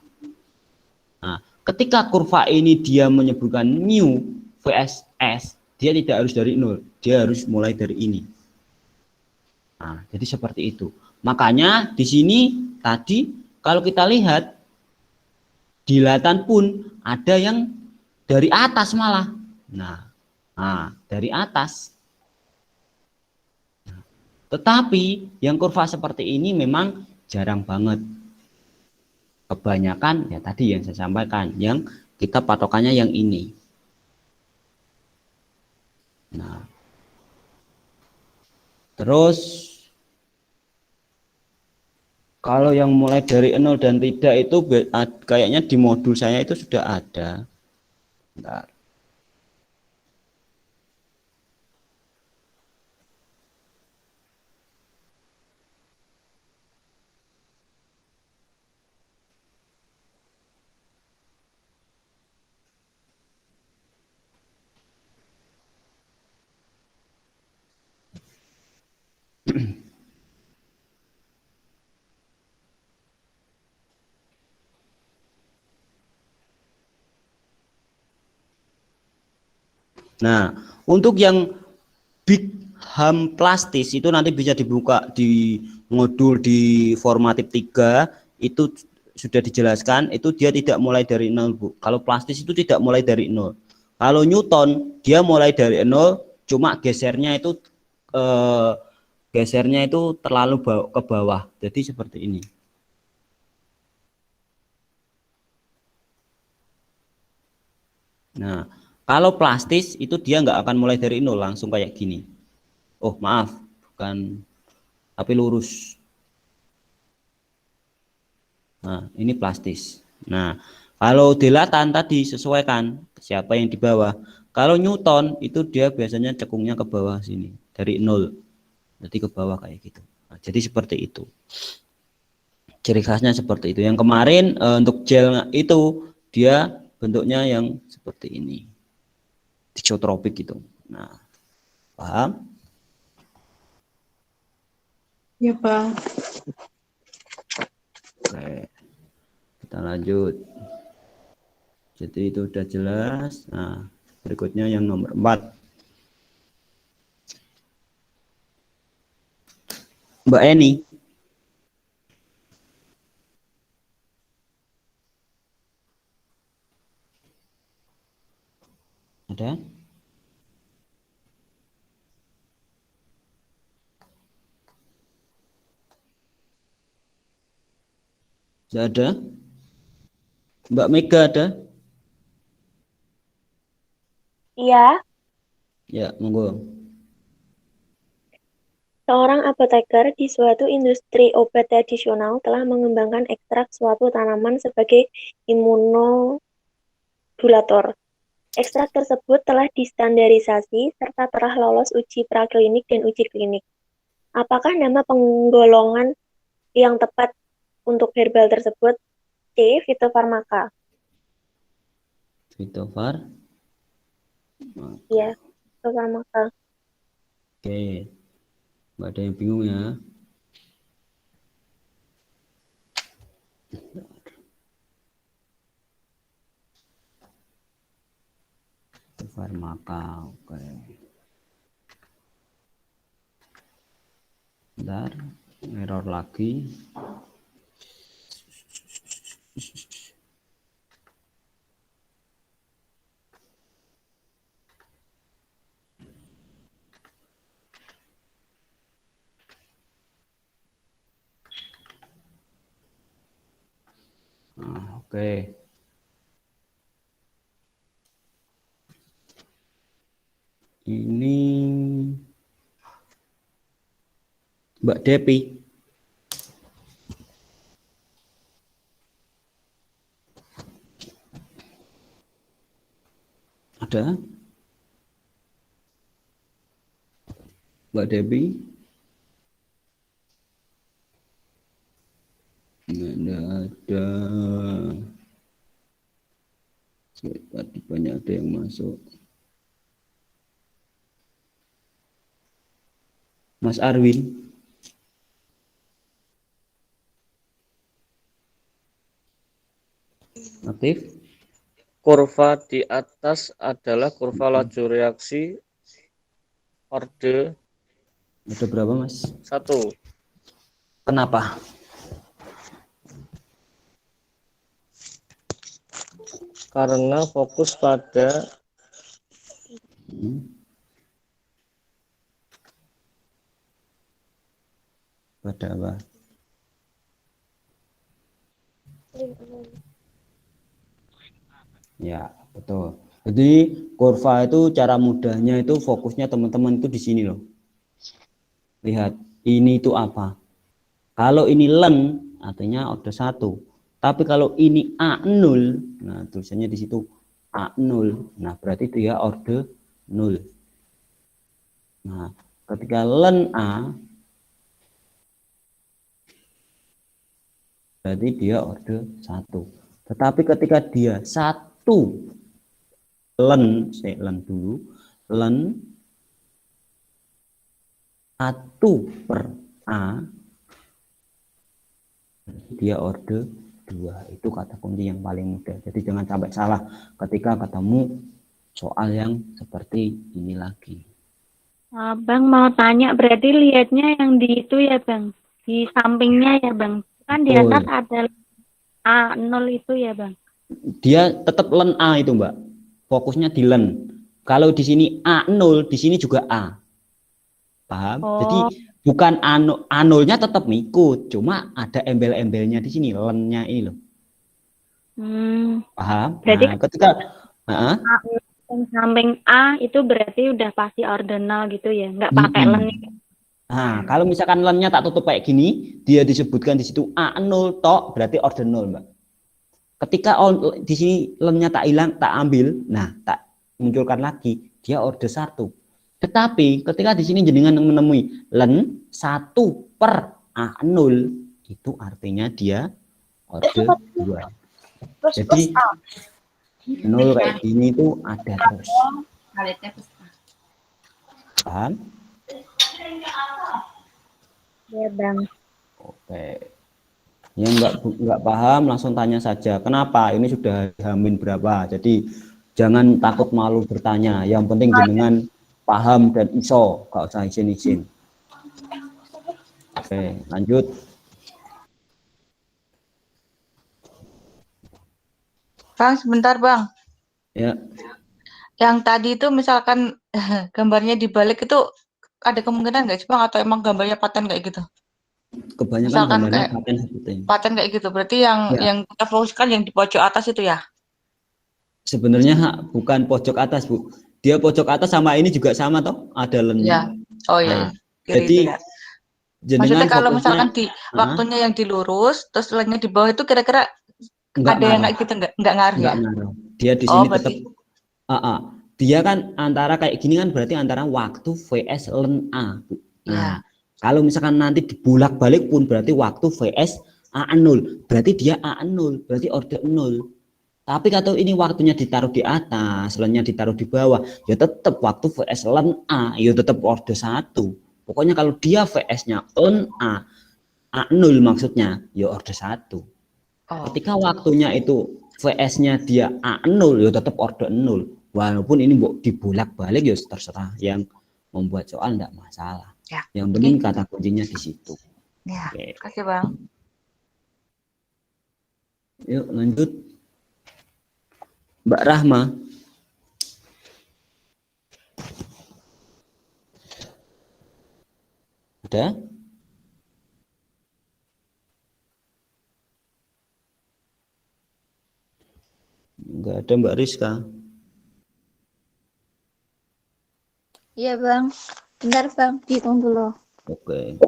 A: Nah, ketika kurva ini dia menyebutkan new vs s, dia tidak harus dari nol, dia harus mulai dari ini. Nah, jadi seperti itu. Makanya di sini tadi kalau kita lihat dilatan pun ada yang dari atas malah. Nah dari atas. Tetapi yang kurva seperti ini memang jarang banget. Kebanyakan ya tadi yang saya sampaikan, yang kita patokannya yang ini. Nah, terus kalau yang mulai dari nol dan tidak itu kayaknya di modul saya itu sudah ada. Bentar. Nah, untuk yang big ham plastis itu nanti bisa dibuka di modul di formatif 3 itu sudah dijelaskan, itu dia tidak mulai dari nol Bu. Kalau plastis itu tidak mulai dari nol. Kalau Newton dia mulai dari nol, cuma gesernya itu terlalu ke bawah. Jadi seperti ini. Nah, kalau plastis itu dia nggak akan mulai dari nol langsung kayak gini. Oh maaf, bukan, tapi lurus. Nah, ini plastis. Nah, kalau dilatan tadi sesuaikan siapa yang di bawah. Kalau Newton itu dia biasanya cekungnya ke bawah sini dari nol, jadi ke bawah kayak gitu. Nah, jadi seperti itu. Ciri khasnya seperti itu. Yang kemarin untuk gel itu dia bentuknya yang seperti ini, disotropik gitu. Nah, paham?
D: Ya, Bang.
A: Oke, kita lanjut. Jadi itu udah jelas. Nah, berikutnya yang nomor 4. Mbak Eni. Ada? Tidak ada? Mbak Mega ada?
H: Iya,
A: Ya, monggo.
H: seorang apoteker di suatu industri obat tradisional telah mengembangkan ekstrak suatu tanaman sebagai imunodulator. Ekstrak tersebut telah distandarisasi serta telah lolos uji praklinik dan uji klinik. Apakah nama penggolongan yang tepat untuk herbal tersebut? C. Phytofarmaka.
A: Fitofar.
H: Iya, Phytofarmaka.
A: Oke. Nggak ada yang bingung ya. Farmaka, oke. Bentar, error lagi. Nah, oke. Ini Mbak Depi. Ada? Mbak Depi? Nggak ada. Tadi banyak ada yang masuk. Mas Arwin. Aktif?
I: Kurva di atas adalah kurva laju reaksi orde
A: Ada berapa, Mas?
I: 1.
A: Kenapa?
I: Karena fokus pada
A: Pada apa? Ya, betul. Jadi kurva itu cara mudahnya itu fokusnya teman-teman itu di sini loh. Lihat, ini itu apa? Kalau ini len, artinya order 1. Tapi kalau ini A0, nah tulisannya di situ A0. Nah, berarti dia order 0. Nah, ketika len A, berarti dia order 1. Tetapi ketika dia 1 len, saya len dulu, len 1 per A, dia order 2. Itu kata kunci yang paling mudah. Jadi jangan sampai salah ketika ketemu soal yang seperti ini lagi.
J: Bang mau tanya, berarti lihatnya yang di itu ya Bang, di sampingnya ya Bang, kan di atas ada A0 itu ya Bang.
A: Dia tetap len A itu Mbak, fokusnya di len. Kalau di sini A0, di sini juga A, paham? Jadi bukan A0-nya tetap ngikut, cuma ada embel-embelnya di sini, lennya ini loh. Paham?
J: Berarti
A: nah, ketika Heeh.
J: Yang samping A itu berarti udah pasti ordinal gitu ya, nggak pakai len.
A: Nah, kalau misalkan lennya tak tutup kayak gini, dia disebutkan di situ A0 tok, berarti ordinal, Mbak. Ketika di sini lennya tak hilang, tak ambil, nah tak munculkan lagi, dia order 1. Tetapi ketika di sini jenengan menemui len 1 per A0, itu artinya dia order 2. Jadi 0 kayak gini itu ada terus. Paham?
J: Ya Bang.
A: Oke. Yang nggak paham langsung tanya saja. Kenapa? Ini sudah Hamin berapa? Jadi jangan takut malu bertanya. Yang penting jenengan paham dan iso, nggak usah izin-izin. Oke, lanjut.
B: Bang, sebentar Bang.
A: Ya.
B: Yang tadi itu misalkan gambarnya dibalik itu ada kemungkinan nggak sih Bang? Atau emang gambarnya paten kayak gitu?
A: Kebanyakan
B: Misalkan
A: gambarnya
B: kayak
A: paten sebetulnya.
B: paten kayak gitu. Berarti yang kita fokuskan yang di pojok atas itu ya?
A: Sebenarnya bukan pojok atas, Bu. Dia pojok atas sama ini juga sama toh, ada lennya.
B: Ya. Oh ya.
A: Nah, jadi
B: maksudnya kalau
A: fokusnya,
B: misalkan di waktunya yang dilurus, terus lennya di bawah itu kira-kira ada yang kayak gitu nggak ngaruh ya?
A: Ngaruh. Dia di sini tetap dia kan antara kayak gini kan berarti antara waktu vs len A, Bu. Nah, kalau misalkan nanti dibulak-balik pun berarti waktu vs A0, berarti dia A0, berarti order 0. Tapi kalau ini waktunya ditaruh di atas, lennya ditaruh di bawah, ya tetap waktu vs len A, ya tetap order 1. Pokoknya kalau dia vs-nya len A, A0 maksudnya, ya order 1. Ketika waktunya itu vs-nya dia A0, ya tetap order 0. Walaupun ini dibulak-balik ya terserah yang membuat soal enggak masalah.
B: Ya.
A: Yang penting kata kuncinya di situ.
B: Ya.
A: Oke.
B: Kasih Bang.
A: Yuk lanjut. Mbak Rahma. Ada? Enggak ada Mbak Rizka.
H: Iya Bang, bentar Bang, dihitung dulu.
A: Oke.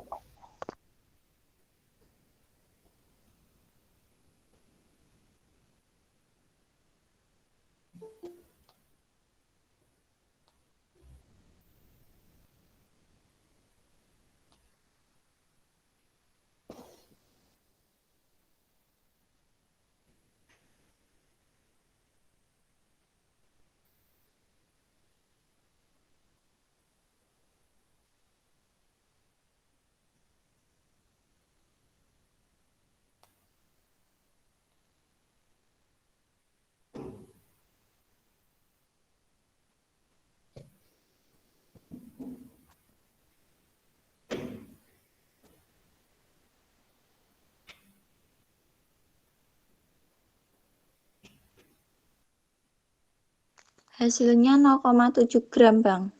H: Hasilnya 0,7 gram Bang.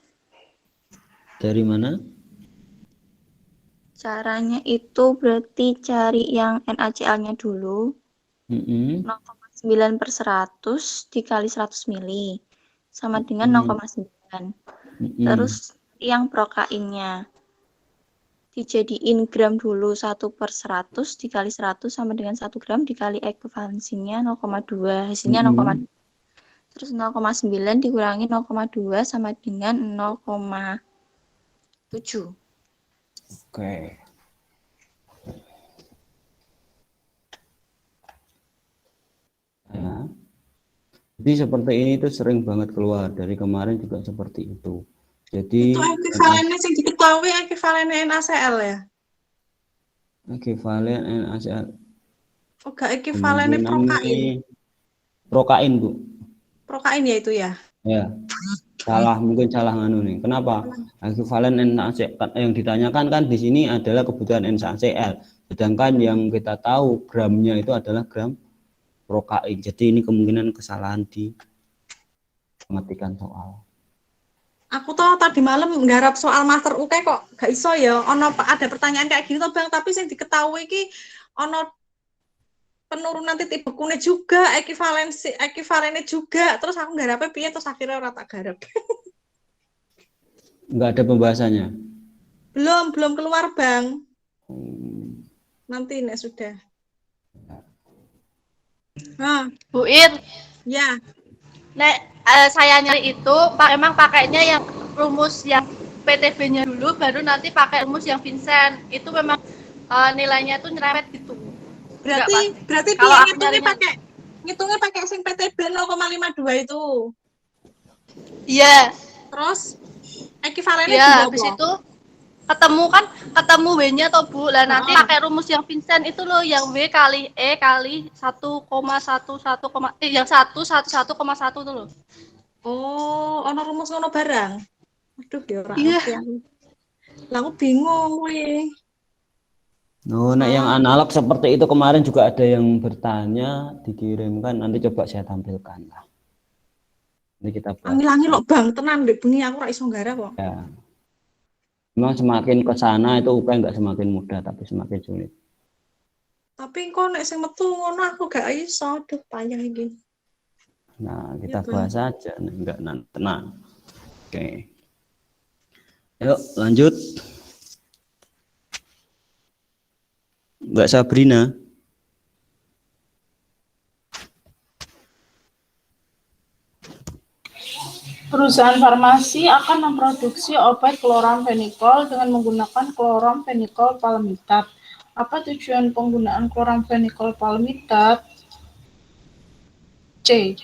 A: Dari mana?
H: Caranya itu berarti cari yang NaCl-nya dulu. 0,9 per 100 dikali 100 mili sama dengan 0,9. Terus yang prokainnya dijadiin gram dulu, 1 per 100 dikali 100 sama dengan 1 gram dikali ekuivalensinya 0,2, hasilnya 0,2. Terus 0,9 dikurangi 0,2 sama dengan 0,7.
A: Oke. Ya. Jadi seperti ini itu sering banget keluar, dari kemarin juga seperti itu. Jadi
D: itu ekuivalennya yang diketahui ekuivalennya NaCl ya?
A: Ekuivalen NaCl.
D: Oh, gak ekuivalennya prokain.
A: Prokain, Bu.
D: Prokain ya itu ya?
A: Ya. Salah, mungkin salah nganu nih. Kenapa? Ekuivalen NaCl yang ditanyakan kan di sini adalah kebutuhan NaCl. Sedangkan yang kita tahu gramnya itu adalah gram prokain. Jadi ini kemungkinan kesalahan di pemetikan soal.
D: Aku tuh tadi malam nggarap soal master UK kok gak iso ya. Ono ada pertanyaan kayak gini tuh Bang, tapi yang diketahui ki ono penurunan titik bekune juga, ekivalennya juga. Terus aku garapnya piye terus akhirnya ora tak garap.
A: Nggak ada pembahasannya.
D: Belum keluar, Bang. Nanti nek sudah.
K: Bu Ir,
D: Ya.
K: nek saya nyari itu emang pakainya yang rumus yang PTB-nya dulu, baru nanti pakai rumus yang Vincent. Itu memang nilainya tuh nyerempet gitu.
D: Berarti
K: kalau
D: dia ngitungnya pakai sing PTB 0,52 itu.
K: Iya.
D: Terus ekivalennya
K: Iya,
D: juga
K: habis itu ketemu W-nya toh Bu. Lah nanti pakai rumus yang Vincent itu loh, yang W kali E kali 1,11, yang 1,1 tuh loh.
D: Oh, ono rumus ngono barang. Aduh, ya ora
K: Iya.
D: ngerti aku. Lah aku bingung kuwi.
A: Oh, nah yang analog seperti itu kemarin juga ada yang bertanya, dikirimkan, nanti coba saya tampilkan lah. Ini kita bahas.
D: Angil-angil lho Bang, tenan ndek bengi aku ora iso nggarap kok.
A: Ya. Memang semakin ke sana itu UPN nggak semakin mudah, tapi semakin sulit.
D: Tapi kok nek sing metu ngono aku gak iso, aduh payah iki.
A: Nah, kita
D: Ya, Bang.
A: bahas aja, enggak tenang. Oke. Yuk, lanjut. Mbak Sabrina.
E: Perusahaan farmasi akan memproduksi obat kloramfenikol dengan menggunakan kloramfenikol palmitat. Apa tujuan penggunaan kloramfenikol palmitat? C.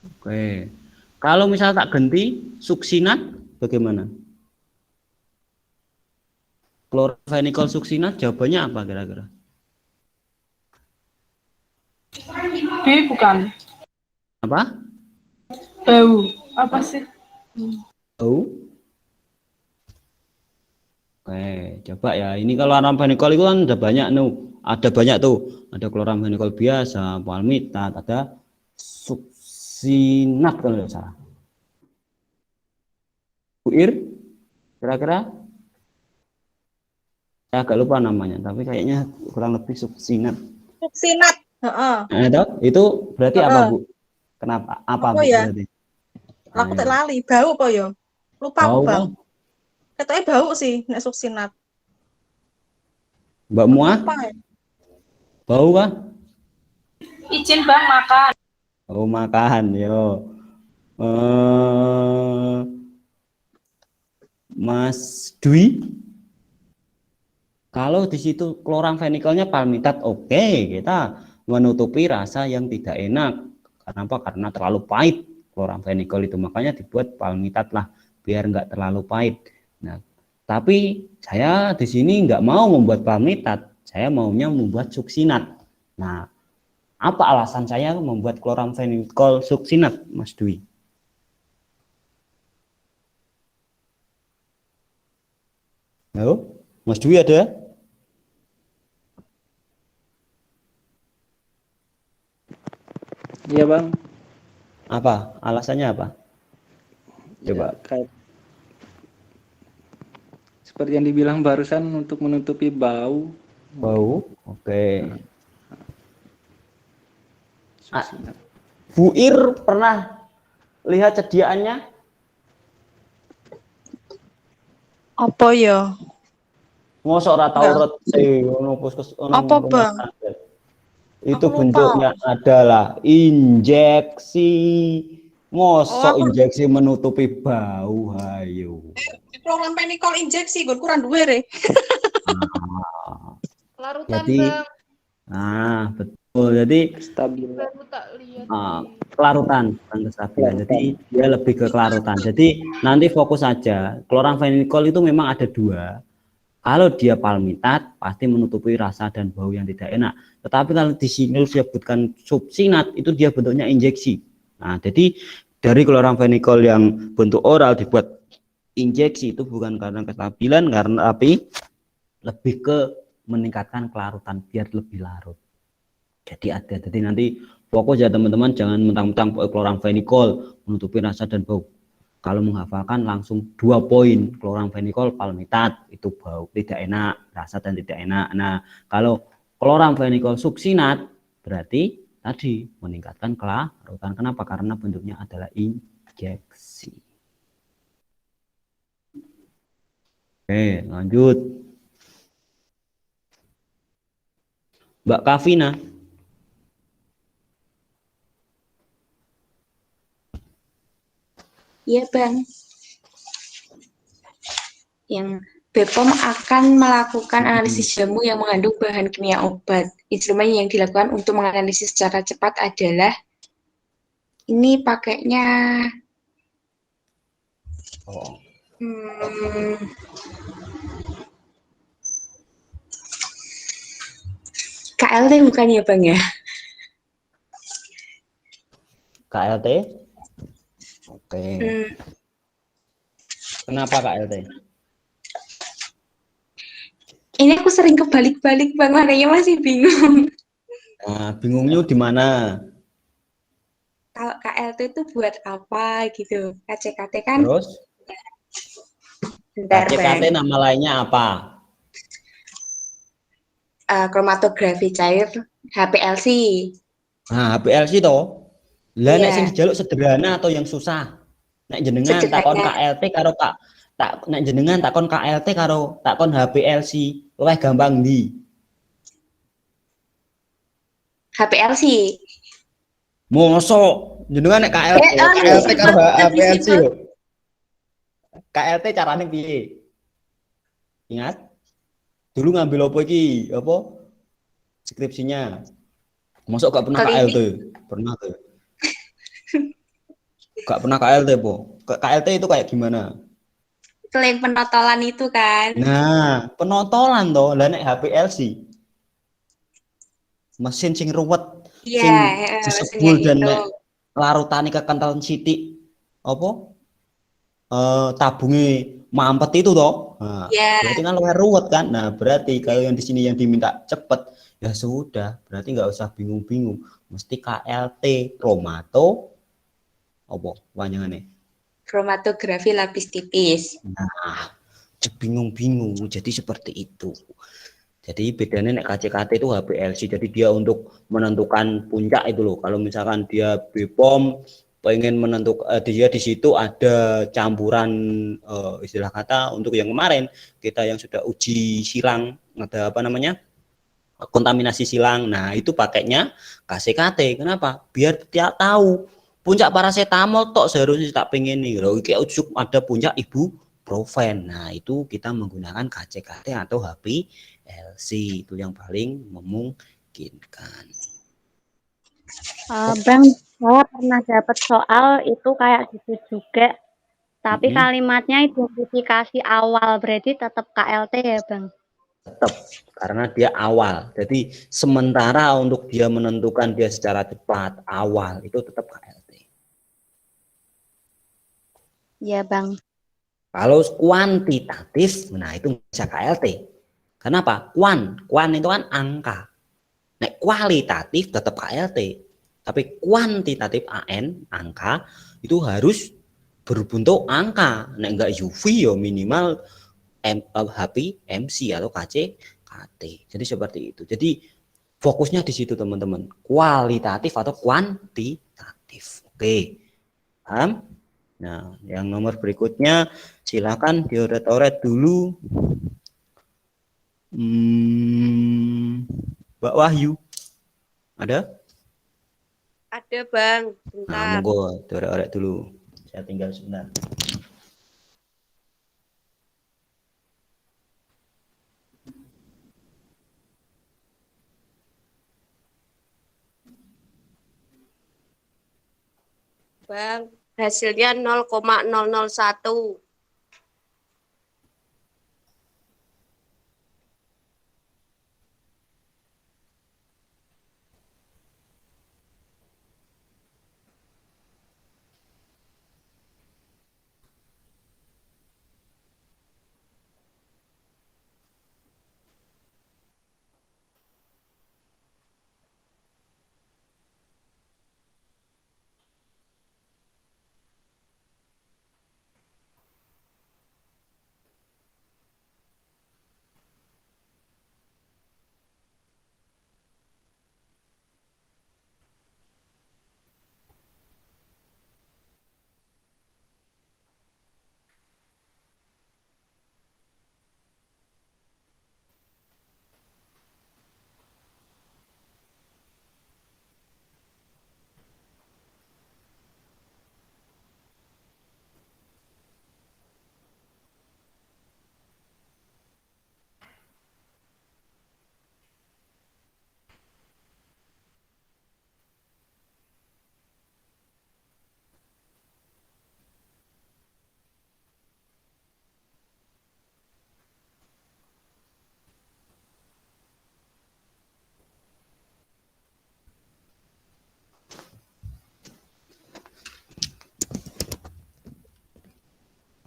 A: Oke. Kalau misalnya tak ganti suksinat bagaimana? Kloramfenikol suksinat jawabannya apa kira-kira?
E: B bukan.
A: Apa?
E: Bau. Apa sih?
A: Bau? Oke, coba ya. Ini kalau kloramfenikol itu kan ada banyak tuh. Ada kloramfenikol biasa, palmitat, ada suksinat kalau tidak salah. Bu Ir, kira-kira? Saya agak lupa namanya, tapi kayaknya kurang lebih suksinat.
D: Suksinat. Heeh.
A: Nah, itu berarti apa, Bu? Kenapa? Apa
D: Apa ya?
A: berarti?
D: Aku tak lali, bau apa ya? Lupa aku,
A: Bau,
D: Bang. Katanya bau sih nek suksinat.
A: Mbak Muah?
D: Apa ya?
A: Bau kah?
E: Izin Bang makan.
A: Oh, makan, yo. Mas Dwi, kalau di situ kloramfenikolnya palmitat, oke, kita menutupi rasa yang tidak enak. Kenapa? Karena terlalu pahit kloramfenikol itu, makanya dibuat palmitat lah, biar nggak terlalu pahit. Nah, tapi saya di sini nggak mau membuat palmitat, saya maunya membuat suksinat. Nah, apa alasan saya membuat kloramfenikol suksinat, Mas Dwi? Halo, Mas Dwi ada?
G: Iya Bang.
A: Apa? Alasannya apa? Coba.
G: Ya, seperti yang dibilang barusan, untuk menutupi bau.
A: Bau, oke. Bu Ir pernah lihat sediaannya?
B: Apa ya?
A: Mosok ora tau reti ono
B: Apa, Bang?
A: Itu
B: Aku lupa.
A: bentuknya adalah injeksi. Mosok injeksi menutupi bau, hayo.
D: Kloramfenikol injeksi gue kurang duwe re.
E: Larutan
A: Jadi,
E: Bang.
A: betul. Jadi
G: stabil.
E: Baru tak lihat.
A: kelarutan, bukan kestabilan. Jadi dia lebih ke kelarutan. Jadi nanti fokus saja. Kloramfenikol itu memang ada dua. Kalau dia palmitat pasti menutupi rasa dan bau yang tidak enak. Tetapi kalau di sini disebutkan suksinat, itu dia bentuknya injeksi. Nah, jadi dari kloramfenikol yang bentuk oral dibuat injeksi itu bukan karena kestabilan, karena tapi lebih ke meningkatkan kelarutan biar lebih larut. Jadi nanti fokus ya teman-teman, jangan mentang-mentang kloramfenikol menutupi rasa dan bau. Kalau menghafalkan langsung 2 poin, kloramfenikol palmitat itu bau tidak enak, rasa dan tidak enak. Nah, kalau kloramfenikol suksinat berarti tadi meningkatkan kelarutan. Kenapa? Karena bentuknya adalah injeksi. Oke, lanjut. Mbak Kavina.
F: Iya, Bang. Yang BPOM akan melakukan analisis jamu yang mengandung bahan kimia obat. Instrumen yang dilakukan untuk menganalisis secara cepat adalah ini pakainya KLT bukan ya, Bang ya?
A: KLT? Oke. Kenapa KLT?
F: Ini aku sering kebalik-balik, Bang, makanya masih bingung.
A: Nah, bingungnya di mana?
F: Kalau KLT itu buat apa gitu? KCKT kan?
A: Terus?
F: Bentar,
A: KCKT
F: Bang.
A: nama lainnya apa?
F: Kromatografi cair HPLC.
A: Nah, HPLC toh. Lah nek sing
F: Iya.
A: dijaluk sederhana atau yang susah? Nek jenengan takon KLT karo nek jenengan takon KLT karo takon HPLC, luwih gampang ndi?
F: HPLC.
A: Mosok jenengan nek KLT karo HPLC lho. KLT carane piye? Ingat? Dulu ngambil apa iki? Apa? Skripsinya. Mosok gak pernah KLT? Pernah tuh. Gak pernah KLT, Po. KLT itu kayak gimana?
F: Klaim penotolan itu kan.
A: Nah, penotolan toh, lah nek HPLC. Mesin sing ruwet, sing disebul dan nek larutane kekentalan sithik apa? Tabunge mampet itu toh. Nah, berarti kan luwih ruwet kan. Nah, berarti kalau yang di sini yang diminta cepet, ya sudah, berarti nggak usah bingung-bingung. Mesti KLT, kromato apa panjangane?
F: Kromatografi lapis tipis.
A: Nah, bingung-bingung. Jadi seperti itu. Jadi bedanya nek KCKT itu HPLC. Jadi dia untuk menentukan puncak itu loh. Kalau misalkan dia BPOM pengen menentukan dia di situ ada campuran istilah kata untuk yang kemarin kita yang sudah uji silang ada apa namanya kontaminasi silang. Nah itu pakainya KCKT. Kenapa? Biar dia tahu puncak paracetamol tok seharusnya tak pengen nih loh. Kayak ujuk ada puncak ibuprofen. Nah itu kita menggunakan KCKT atau HPLC itu yang paling memungkinkan.
J: Bang, saya pernah dapat soal itu kayak gitu juga, tapi kalimatnya identifikasi awal, berarti tetap KLT ya, Bang?
A: Tetap, karena dia awal. Jadi sementara untuk dia menentukan dia secara cepat awal itu tetap KLT.
J: Ya, Bang.
A: Kalau kuantitatif, nah itu bisa KLT. Kenapa? Kuan itu kan angka. Nah, kualitatif tetap KLT. Tapi kuantitatif AN, angka, itu harus berbentuk angka. Nah, enggak UV ya minimal HP, MC atau KCKT. Jadi seperti itu. Jadi fokusnya di situ teman-teman. Kualitatif atau kuantitatif. Oke. Paham? Nah, yang nomor berikutnya silakan dioret-oret dulu. Mbak Wahyu. Ada?
L: Ada Bang,
A: Nah,
L: bentar.
A: monggo diorek-orek dulu. Saya tinggal sebentar.
L: Bang, hasilnya 0,001.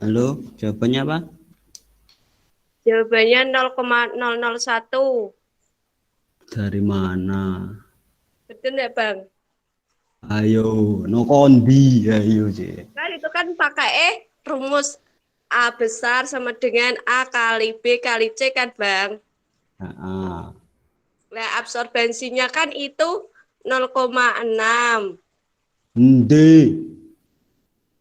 A: Halo, jawabannya apa?
L: Jawabannya 0,001.
A: Dari mana?
L: Betul nggak, Bang?
A: Ayo, no kondi, ayo sih.
L: Kan itu kan pakai rumus A besar sama dengan A kali B kali C kan, Bang?
A: Nah,
L: Nah, absorbensinya kan itu 0,6.
A: Ende.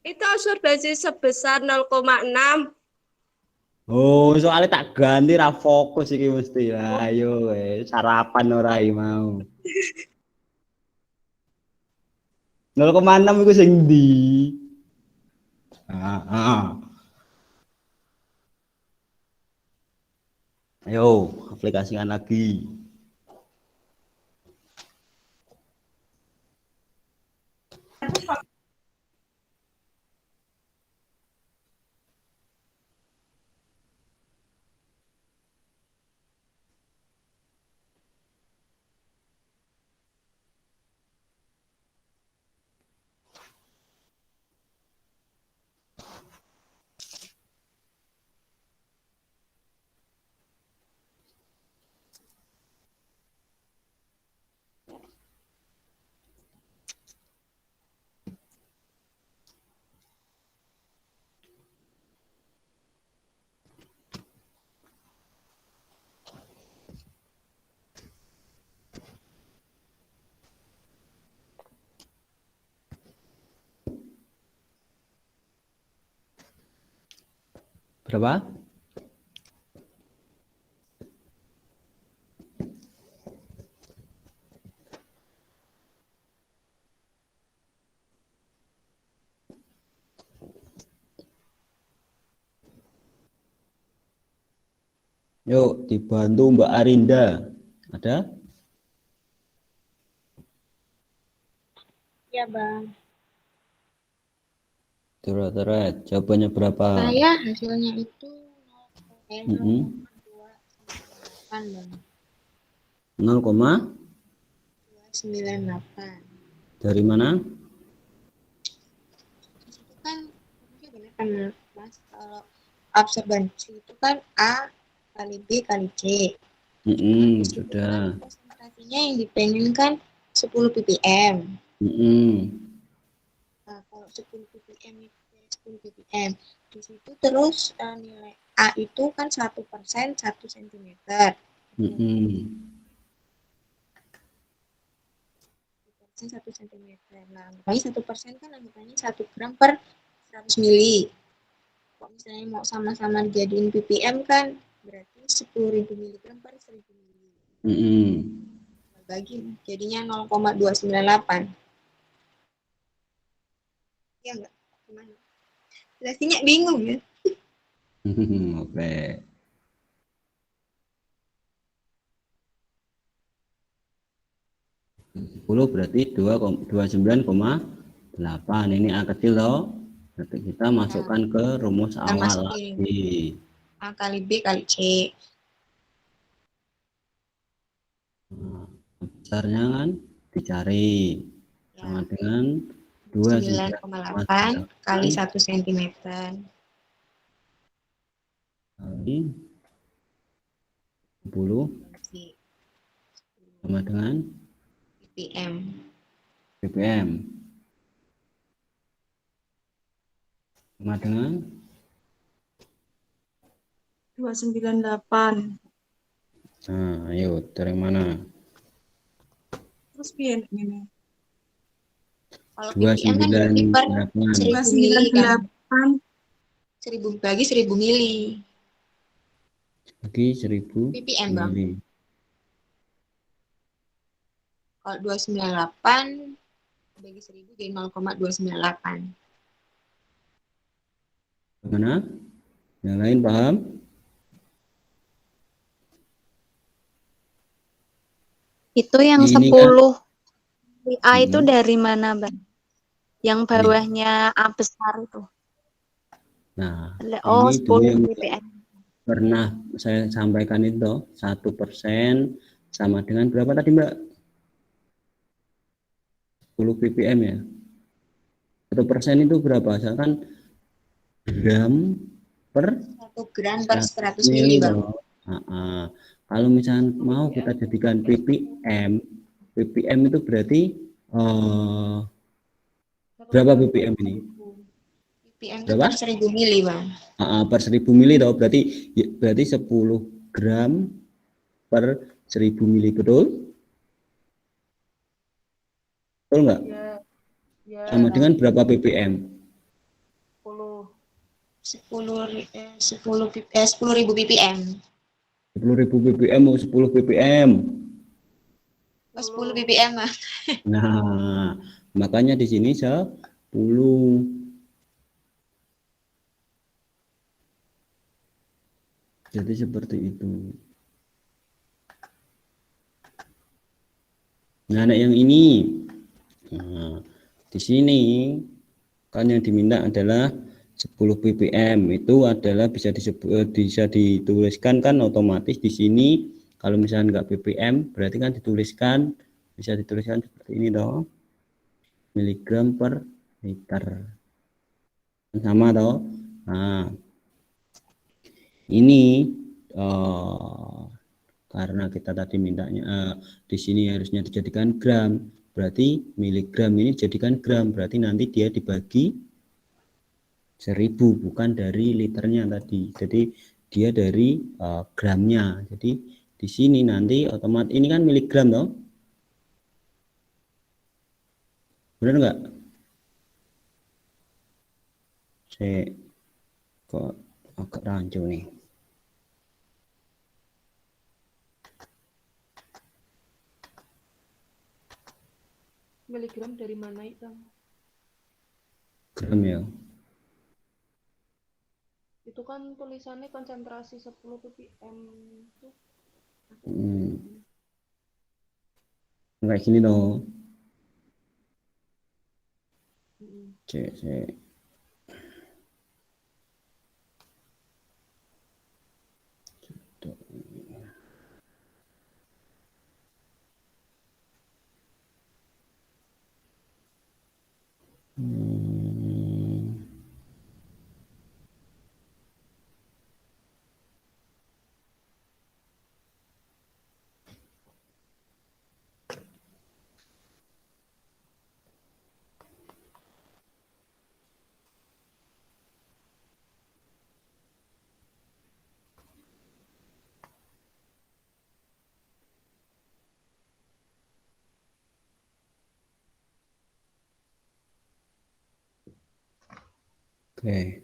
L: Itu absorbensi sebesar 0,6.
A: Oh, soalnya tak ganti ra fokus iki mesti. Ayo, sarapan ora iki mau. 0,6 iku sing ndi? Ayo, aplikasikan lagi. Berapa? Yuk, dibantu Mbak Arinda. Ada?
J: Ya, Bang.
A: Teret, jawabannya berapa?
J: Saya hasilnya itu
A: 0,98,
J: 0,98.
A: dari mana?
J: Itu kan benar kan, Mas, kalau absorbensi itu kan A kali B kali C.
A: Sudah.
J: Konsentrasinya yang dipengen kan 10 ppm. Nah, kalau 10 ppm itu 10 ppm di situ terus nilai A itu kan 1% 1 cm. Satu sentimeter. Nah, anggapannya 1% kan anggapannya 1 gram per 100 mili. Kalau misalnya mau sama-sama dijadiin ppm kan berarti 10.000 mg per 1.000 mili. Bagi jadinya 0,298. Ya enggak? Gimana? Jelasinnya bingung ya?
A: Oke. 10 berarti 29,8. Ini A kecil loh. Berarti kita masukkan ke rumus awal lagi.
J: A kali B kali C.
A: Nah, besarnya kan dicari. Sama dengan
J: 29,8 kali 1 cm.
A: Kali 10 sama dengan ppm sama dengan
D: 298.
A: Nah, ayo dari mana?
D: Terus piye ini?
J: Kalau ppm kan berarti per 1000 mili kan? 1000 bagi 1000 mili.
A: Bagi 1000
J: ppm, Bang.
A: mili.
J: Kalau 298 bagi 1000 jadi 0,298.
A: Bagaimana? Yang lain paham?
C: Itu yang
A: Ini
C: 10 A itu dari mana, Bang? Yang bawahnya A besar itu.
A: Nah,
C: Oh,
A: ini dulu
C: 10
A: yang
C: ppm.
A: pernah saya sampaikan itu 1% sama dengan berapa tadi, Mbak? 10 ppm ya. 1% itu berapa? Misalkan gram per
J: 1 gram per 100
A: mili
J: mili, Bang.
A: toh. Kalau misalnya mau kita jadikan ppm, ppm itu berarti berapa ppm ini?
J: ppm itu
A: Berapa?
J: per 1000 mili, Bang.
A: Per 1000 mili toh, berarti 10 gram per 1000 mili, betul? Betul nggak?
E: Ya,
A: Sama dengan berapa ppm?
J: 10.000 ppm.
A: 10.000 ppm mau 10 ppm.
J: 10 ppm, Bang.
A: Nah, makanya di sini 10. Jadi seperti itu. Nah, yang ini. Nah, di sini kan yang diminta adalah 10 ppm. Itu adalah bisa dituliskan kan otomatis di sini. Kalau misalnya nggak ppm berarti kan bisa dituliskan seperti ini toh. Miligram per liter. Sama toh. Nah, ini karena kita tadi mintanya di sini harusnya dijadikan gram, berarti miligram ini dijadikan gram, berarti nanti dia dibagi 1000 bukan dari liternya tadi, jadi dia dari gramnya. Jadi di sini nanti otomatis ini kan miligram toh, benar nggak? Saya kok agak rancu nih.
E: Miligram dari mana itu?
A: Gram ya.
E: Itu kan tulisannya konsentrasi 10 ppm itu.
A: Kayak gini toh. Cek. Oke.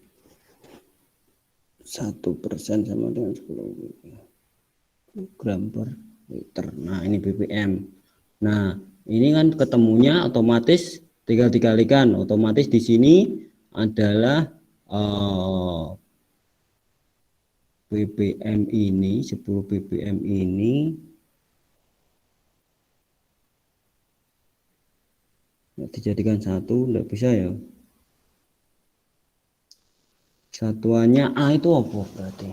A: 1% sama dengan 10 gram per liter. Nah, ini ppm. Nah, ini kan ketemunya otomatis tinggal dikalikan. Otomatis di sini adalah ppm ini 10 ppm ini dijadikan satu, enggak bisa ya. Satuannya A itu apa berarti?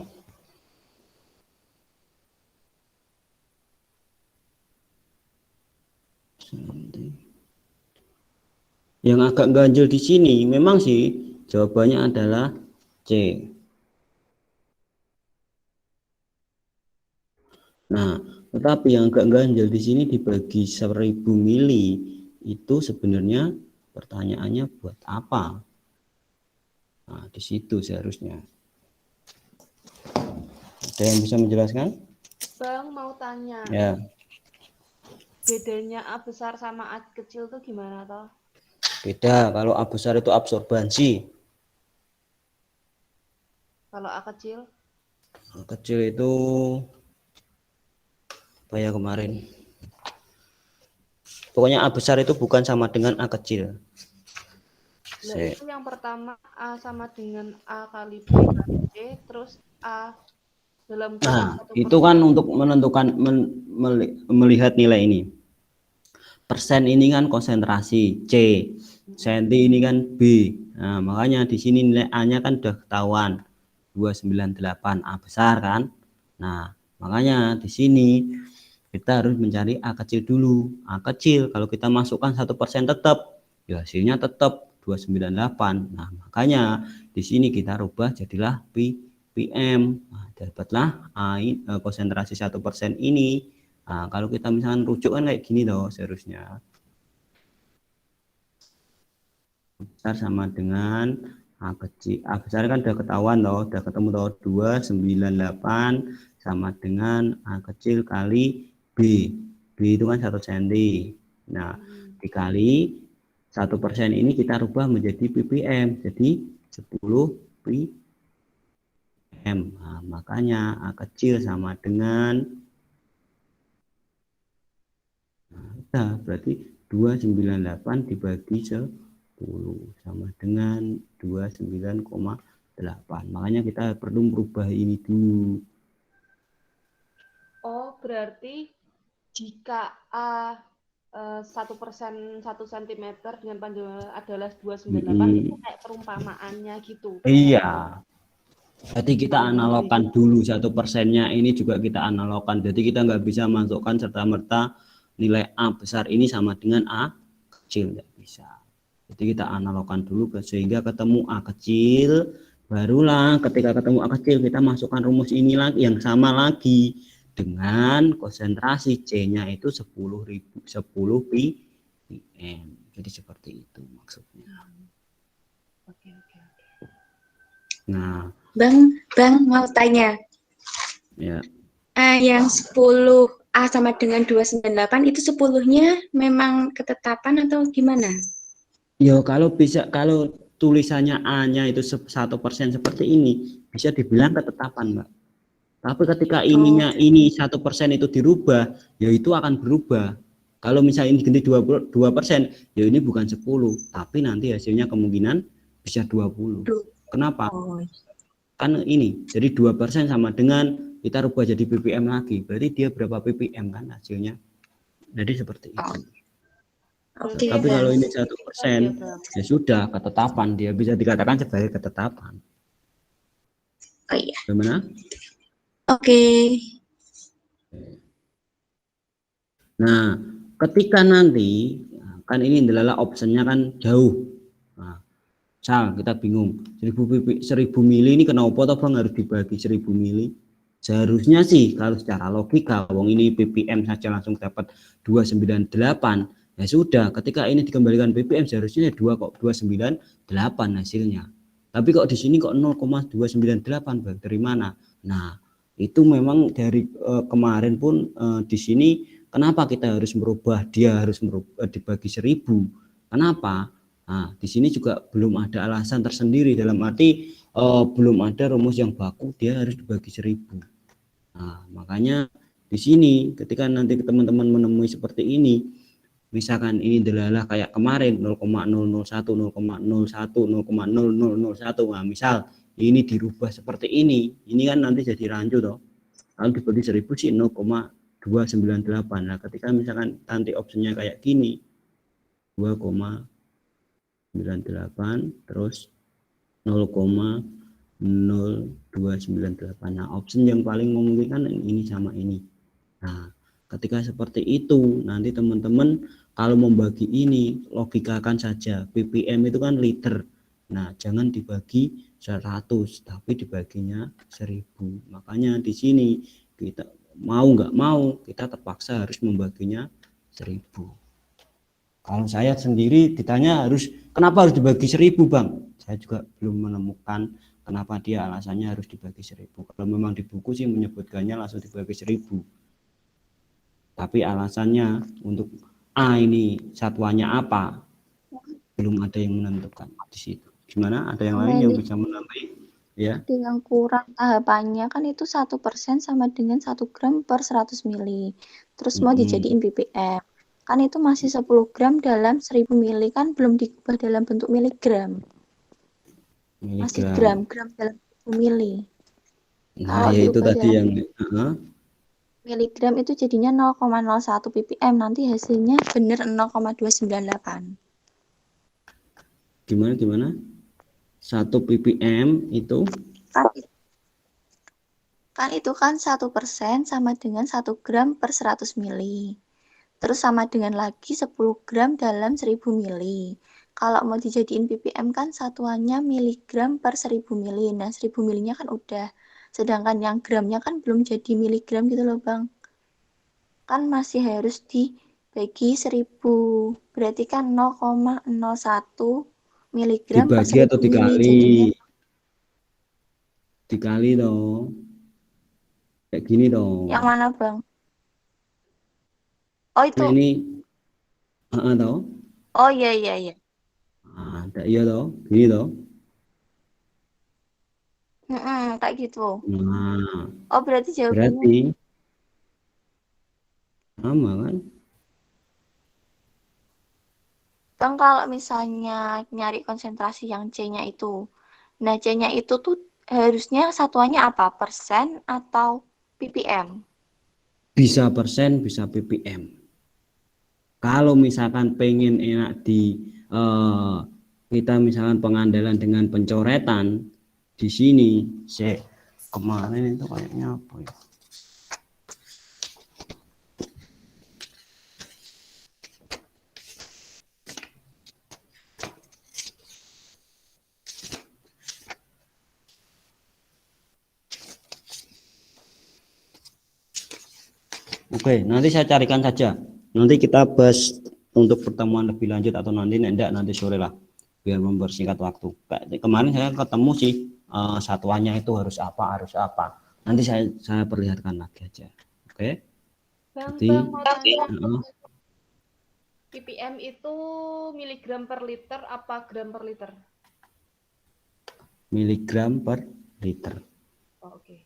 A: Yang agak ganjil di sini memang sih jawabannya adalah C. Nah, tetapi yang agak ganjil di sini dibagi 1000 mili itu sebenarnya pertanyaannya buat apa? Nah, di situ seharusnya. Ada yang bisa menjelaskan?
E: Bang, mau tanya.
A: Ya.
E: Bedanya A besar sama A kecil tuh gimana toh?
A: Beda. Kalau A besar itu absorbansi.
E: Kalau A kecil?
A: A kecil itu apa ya kemarin? Pokoknya A besar itu bukan sama dengan A kecil.
E: Nah, itu yang pertama A sama dengan A kali B kali C, terus A dalam
A: Nah, itu kan untuk menentukan melihat nilai ini. Persen ini kan konsentrasi C, senti ini kan B. Nah, makanya di sini nilai A-nya kan udah ketahuan 298 A besar kan. Nah, makanya di sini kita harus mencari A kecil dulu. A kecil kalau kita masukkan 1% tetap, ya hasilnya tetap 298. Nah, makanya di sini kita rubah jadilah ppm. Nah, dapatlah konsentrasi 1% ini. Nah, kalau kita misalkan rujuk kan kayak gini loh seharusnya. Besar sama dengan A kecil. A besar kan udah ketahuan loh, udah ketemu loh, 298 sama dengan A kecil kali B. B itu kan 1 cm. Nah, dikali 1% ini kita rubah menjadi ppm, jadi 10 ppm. Nah, makanya A kecil sama dengan, nah, berarti 298 dibagi 10 sama dengan 29,8. Makanya kita perlu merubah ini dulu.
E: Oh, berarti jika A 1% 1 cm dengan panjang adalah 298 itu kayak perumpamaannya gitu.
A: Iya. Jadi kita analogkan dulu 1%-nya ini juga kita analogkan. Jadi kita nggak bisa masukkan serta-merta nilai A besar ini sama dengan A kecil, nggak bisa. Jadi kita analogkan dulu sehingga ketemu A kecil, barulah ketika ketemu A kecil kita masukkan rumus ini lagi yang sama lagi dengan konsentrasi C-nya itu 10 ppm. Jadi seperti itu maksudnya.
E: Oke.
A: Nah,
F: Bang mau tanya.
A: ya.
F: Yang 10 A sama dengan 298 itu 10-nya memang ketetapan atau gimana?
A: Ya kalau bisa, kalau tulisannya A-nya itu 1% seperti ini, bisa dibilang ketetapan, Mbak. Tapi ketika ininya ini 1% itu dirubah, ya itu akan berubah. Kalau misalnya ini ganti 2%, ya ini bukan 10, tapi nanti hasilnya kemungkinan bisa 20. Kenapa? Kan ini, jadi 2% sama dengan kita rubah jadi ppm lagi, berarti dia berapa ppm kan hasilnya. Jadi seperti itu.
F: Oke,
A: Tapi
F: Bang.
A: kalau ini 1%, ya sudah ketetapan, dia bisa dikatakan sebagai ketetapan.
F: Oh iya.
A: Gimana?
F: Oke.
A: Nah, ketika nanti kan ini adalah optionnya kan jauh. Nah, kita bingung 1000 mili ini kenapa toh Bang harus dibagi 1000 mili? Seharusnya sih kalau secara logika wong ini ppm saja langsung dapat 298. Ya sudah, ketika ini dikembalikan ppm seharusnya 2,298 hasilnya. Tapi kok di sini kok 0,298 Bang, dari mana? Nah, itu memang dari kemarin pun di sini kenapa kita harus merubah, dia harus dibagi 1000. Kenapa? Nah, di sini juga belum ada alasan tersendiri, dalam arti belum ada rumus yang baku dia harus dibagi 1000. Nah, makanya di sini ketika nanti teman-teman menemui seperti ini, misalkan ini adalah kayak kemarin 0,001, 0,01, 0,0001. Nah, misal ini dirubah seperti ini kan nanti jadi rancu toh. Kalau dibagi 1000 sih 0,298. Nah, ketika misalkan nanti opsinya kayak gini 2,98 terus 0,0298. Nah, opsi yang paling memungkinkan ini sama ini. Nah, ketika seperti itu nanti teman-teman kalau membagi ini logikakan saja, ppm itu kan liter. Nah, jangan dibagi 100 tapi dibaginya 1000. Makanya di sini kita mau nggak mau kita terpaksa harus membaginya 1000. Kalau saya sendiri ditanya kenapa harus dibagi 1000 Bang, saya juga belum menemukan kenapa dia alasannya harus dibagi 1000. Kalau memang di buku sih menyebutkannya langsung dibagi 1000, tapi alasannya untuk A ini satuannya apa belum ada yang menentukan di situ. Gimana, ada yang lain yang bisa menambahi? Ya.
H: Yang kurang tahapannya kan itu 1% sama dengan 1 gram per 100 mili. Terus mau dijadiin ppm. Kan itu masih 10 gram dalam 1000 mili, kan belum diubah dalam bentuk miligram. Masih gram dalam 1000 mili.
A: Nah, ya itu tadi yang
H: miligram itu jadinya 0,01 ppm, nanti hasilnya benar 0,298.
A: Gimana? 1 ppm itu
H: kan itu kan 1% sama dengan 1 gram per 100 mili. Terus sama dengan lagi 10 gram dalam 1000 mili. kalau mau dijadiin ppm kan satuannya miligram per 1000 mili. Nah, 1000 milinya kan udah. Sedangkan yang gramnya kan belum jadi miligram gitu loh, Bang. Kan masih harus dibagi 1000. Berarti kan 0,01 miligram per
A: Dibagi atau
H: 1000 mili.
A: dikali?
H: Jadinya
A: Dikali dong. Kayak gini dong.
H: yang mana, Bang? Oh,
A: Nah,
H: itu.
A: ini toh.
H: Oh, iya, iya, iya.
A: Ada iya toh. Gini toh.
H: Kayak gitu.
A: Nah,
H: Oh, berarti jawabannya
A: berarti sama kan?
H: Bang, kalau misalnya nyari konsentrasi yang C-nya itu. Nah, C-nya itu tuh harusnya satuannya apa? Persen atau ppm?
A: Bisa persen, bisa ppm. Kalau misalkan pengen enak kita misalkan pengandalan dengan pencoretan di sini, kemarin itu kayaknya apa ya? Oke, nanti saya carikan saja. Nanti kita bahas untuk pertemuan lebih lanjut atau nanti sore lah, biar mempersingkat waktu. Kayak kemarin saya ketemu sih satuannya itu harus apa. Nanti saya perlihatkan lagi aja. Oke.
E: Bang,
A: Jadi,
E: Bang, mau tanya. ppm itu miligram per liter apa gram per liter?
A: Miligram per liter.
E: Oh, oke.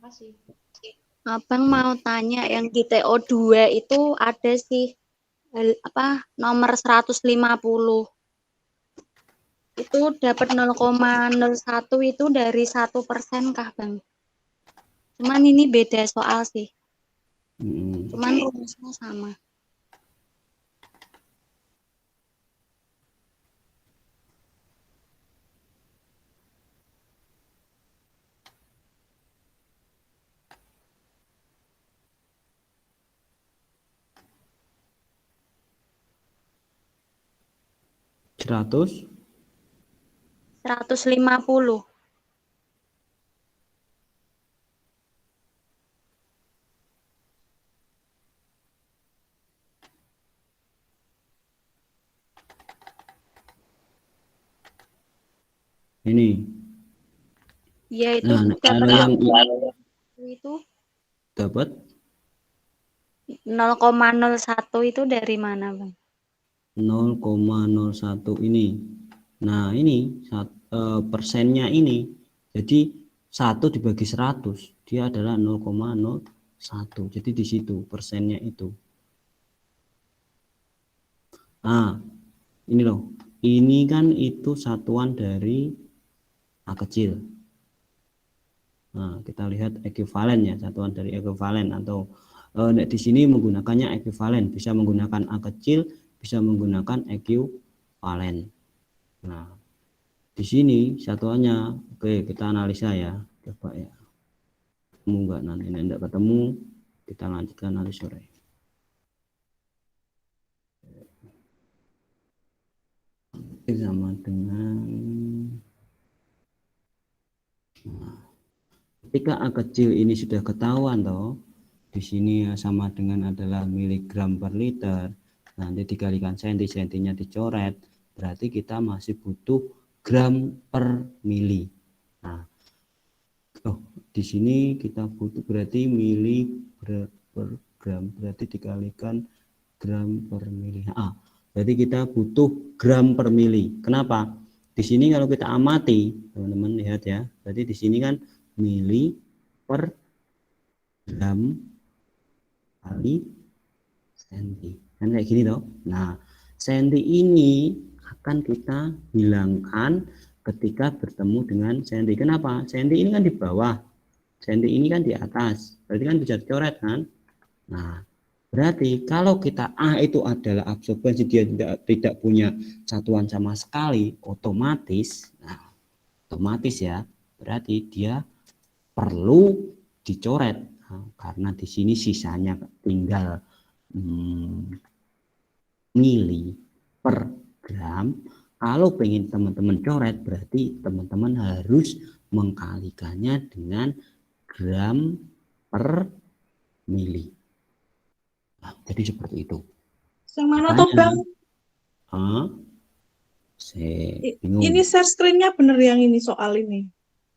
E: Makasih.
C: Abang mau tanya yang di TO2 itu ada sih nomor 150. Itu dapat 0,01 itu dari 1% kah, Bang? Cuman ini beda soal sih. Cuman rumusnya sama.
A: Seratus
C: 150.
A: ini.
C: Ya itu
A: Nah, kalau yang
C: itu
A: dapat
C: 0,01 itu dari mana, Bang?
A: 0,01 ini. Nah, ini persennya ini. Jadi 1 dibagi 100, dia adalah 0,01. Jadi di situ persennya itu. Nah, ini loh. Ini kan itu satuan dari A kecil. Nah, kita lihat ekuivalen ya, satuan dari ekuivalen atau di sini menggunakannya ekuivalen, bisa menggunakan A kecil, bisa menggunakan ekuivalen. Nah, di sini satuannya, oke, kita analisa ya, coba ya. Ketemu enggak nanti? Enggak ketemu, kita lanjutkan nanti sore. Sama dengan ketika A kecil ini sudah ketahuan toh, di sini sama dengan adalah miligram per liter, nanti dikalikan senti, sentinya dicoret, berarti kita masih butuh gram per mili. Nah, di sini kita butuh berarti mili per gram, berarti dikalikan gram per mili. Berarti kita butuh gram per mili. Kenapa? Di sini kalau kita amati, teman-teman lihat ya, berarti di sini kan mili per gram kali senti. Kan kayak gini toh. Nah, senti ini akan kita hilangkan ketika bertemu dengan senti. Kenapa? Senti ini kan di bawah, senti ini kan di atas. Berarti kan bisa dicoret kan? Nah, berarti kalau kita A itu adalah absorbensi, dia tidak punya satuan sama sekali, otomatis ya, berarti dia perlu dicoret. Karena di sini sisanya tinggal mili per gram, Kalau pengen teman-teman coret, berarti teman-teman harus mengkalikannya dengan gram per mili. Nah, jadi seperti itu.
D: Yang mana tuh Bang?
A: Bingung.
D: Ini share screen-nya bener yang ini soal ini.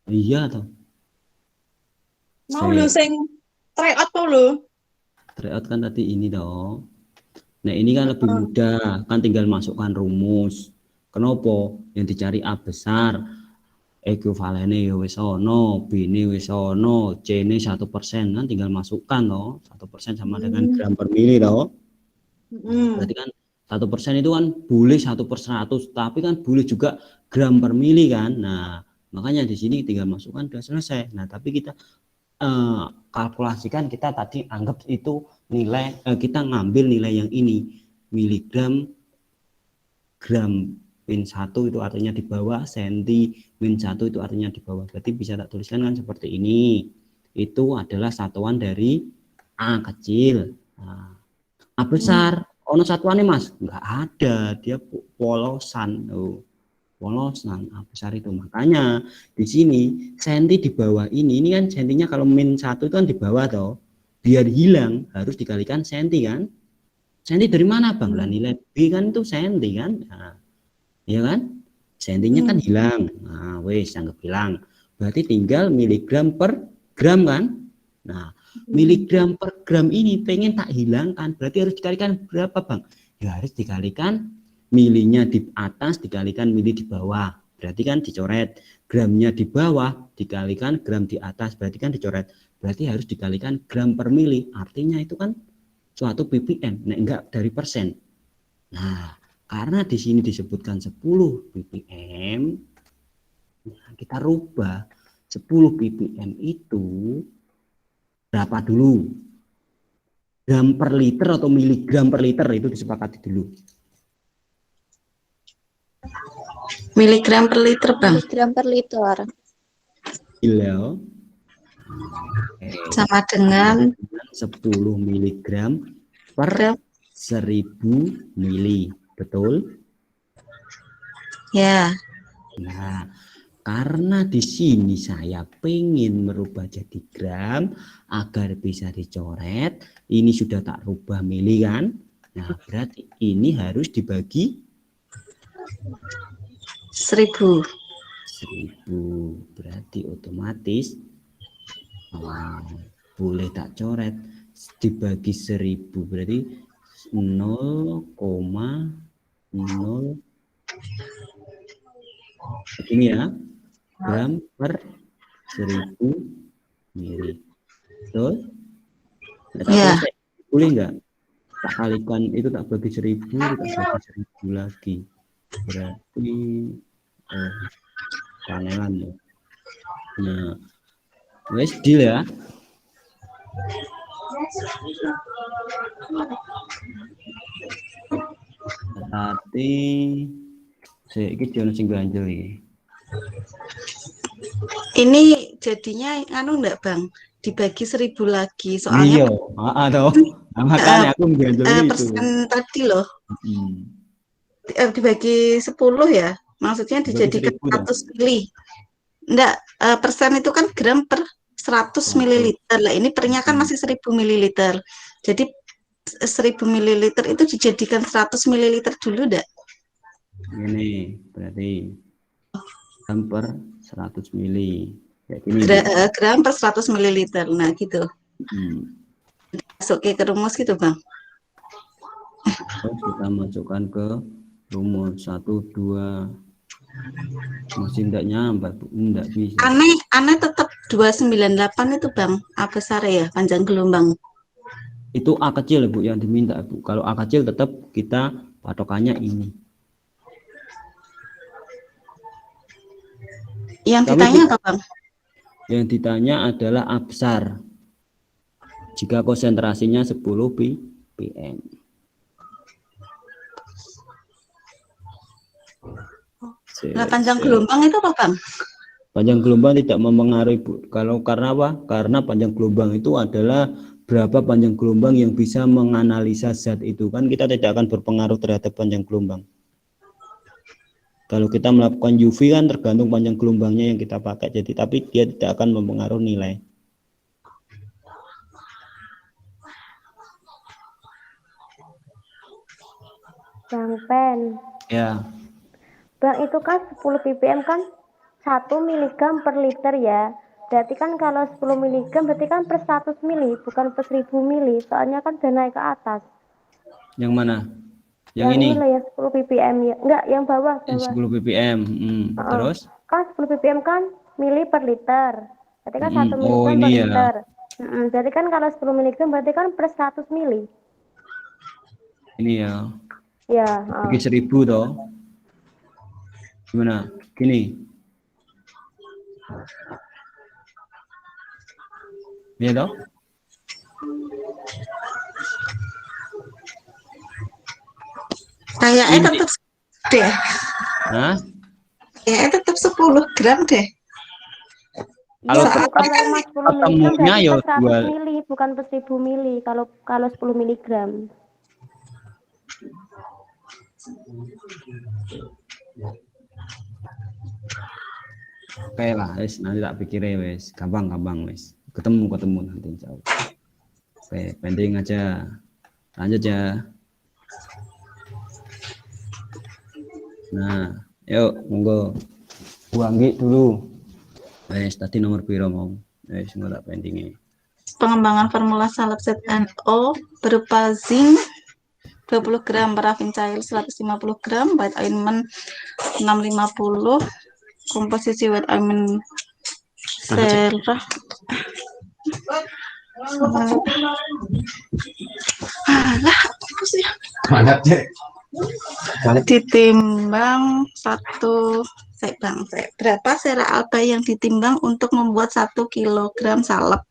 A: Iya toh.
D: Mau lo sing try out mau lo?
A: Try out kan tadi ini toh. Nah ini kan lebih mudah, kan tinggal masukkan rumus. Kenapa? Yang dicari A besar, ekuivalennya ya wis ono, B-ne wis ono, C-ne 1%, kan tinggal masukkan toh. 1% sama dengan gram per mili toh. Berarti kan 1% itu kan boleh 1/100, tapi kan boleh juga gram per mili kan. Nah makanya di sini tinggal masukkan udah selesai. Nah tapi kita kalkulasikan, kita tadi anggap itu nilai, kita ngambil nilai yang ini, miligram gram min 1 itu artinya di bawah, senti min 1 itu artinya di bawah. Berarti bisa tak tuliskan kan seperti ini. Itu adalah satuan dari A kecil. Nah, A besar, ono satuannya Mas? Enggak ada, dia polosan. Polosan A besar itu. Makanya di sini senti di bawah ini kan sentinya kalau min 1 itu kan di bawah toh. Biar hilang harus dikalikan senti kan. Senti dari mana Bang? Lah nilai B kan itu senti kan. Nah, ya kan? Sentinya kan hilang. Nah, wes anggap hilang. Berarti tinggal miligram per gram kan? Nah, miligram per gram ini pengen tak hilangkan, berarti harus dikalikan berapa Bang? Ya harus dikalikan milinya di atas dikalikan mili di bawah, berarti kan dicoret. Gramnya di bawah dikalikan gram di atas, berarti kan dicoret. Berarti harus dikalikan gram per mili, artinya itu kan suatu ppm, nah enggak dari persen. Nah karena di sini disebutkan 10 ppm, nah, kita rubah 10 ppm itu berapa dulu? Gram per liter atau miligram per liter, itu disepakati dulu.
F: Miligram per liter Bang.
H: Miligram per liter.
A: Kilo.
F: Sama dengan
A: 10 miligram per 1000 mili. Betul?
F: Ya.
A: Nah, karena di sini saya pengen merubah jadi gram agar bisa dicoret, ini sudah tak rubah mili kan? Nah, berarti ini harus dibagi
F: 1000.
A: Berarti otomatis boleh tak coret, dibagi 1000 berarti 0,0 ini ya, gram per 1000 mili. Betul?
F: Ya.
A: Boleh nggak? Tak kalikan itu, tak bagi 1000, tak bagi 1000 lagi. Berarti panelan ya. Nah, wes deal ya. Berarti saya iki jono sing ganjel iki.
F: Ini jadinya anu enggak Bang? Dibagi 1000 lagi soalnya.
A: Iya, toh. Makanya aku ganjel itu.
F: Persen tadi loh. Dibagi 10 ya. Maksudnya dijadikan 100 mili. Enggak, persen itu kan gram per 100 mililiter. Lah ini pernya kan masih 1000 mililiter. Jadi 1000 mililiter itu dijadikan 100 mililiter dulu enggak?
A: Ini berarti gram per 100 mili.
F: Gram per 100 mililiter. Nah gitu. Masuk ke rumus gitu Bang.
A: Terus kita masukkan ke rumus 1, 2. Masih enggak nyampe, enggak bisa.
F: Aneh tetap 298 itu Bang. A besar ya, panjang gelombang.
A: Itu A kecil Bu yang diminta Bu. Kalau A kecil tetap kita patokannya ini.
F: Yang ditanya apa Bang?
A: Yang ditanya adalah A besar. Jika konsentrasinya 10 ppm.
F: Nah, panjang gelombang itu apa Bang?
A: Panjang gelombang tidak mempengaruhi Bu. Karena apa? Karena panjang gelombang itu adalah berapa panjang gelombang yang bisa menganalisa zat itu. Kan kita tidak akan berpengaruh terhadap panjang gelombang. Kalau kita melakukan UV kan tergantung panjang gelombangnya yang kita pakai, jadi tapi dia tidak akan mempengaruhi nilai.
H: Bang Pen,
A: Ya,
H: Bang itu kan 10 ppm kan 1 mg per liter ya. Berarti kan kalau 10 mg berarti kan per 100 mili, bukan per 1000 mili. Soalnya kan udah naik ke atas.
A: yang mana? Yang
H: Yang
A: ini?
H: ini lah ya 10 ppm ya. Enggak, yang bawah.
A: 10 ppm. Terus?
H: Kan 10 ppm kan mili per liter. Berarti kan 1 mg
A: Oh,
H: per
A: ini ya.
H: liter. Jadi kan kalau 10 mg berarti kan per 100 mili.
A: Ini ya.
H: Ya,
A: Bagi 1000 toh. Gimana? Gini. Iya toh?
D: Kayaknya tetap deh.
A: Hah?
D: Kayaknya tetap 10 gram deh.
A: Kalau
H: Ya,
A: tetap
H: kalau mas 10 mg
A: ketemunya
H: berarti
A: ya
H: per 100
A: jual.
H: mili, bukan per 1000 mili. Kalau 10 miligram.
A: Oke lah, wes nanti tak pikirin wes, gampang wes, ketemu nanti insya Allah. Oke, pending aja, lanjut ya. Nah, yuk monggo, Bu Anggi dulu. Wes tadi nomor piro mau, wes nggak tak pendingnya.
D: Pengembangan formula salep ZNO berupa zinc 20 gram, parafin cair 150 gram, white ointment 650, komposisi white ointment serah. Alah, apa sih? Ditimbang berapa sera alba yang ditimbang untuk membuat 1 kilogram salep?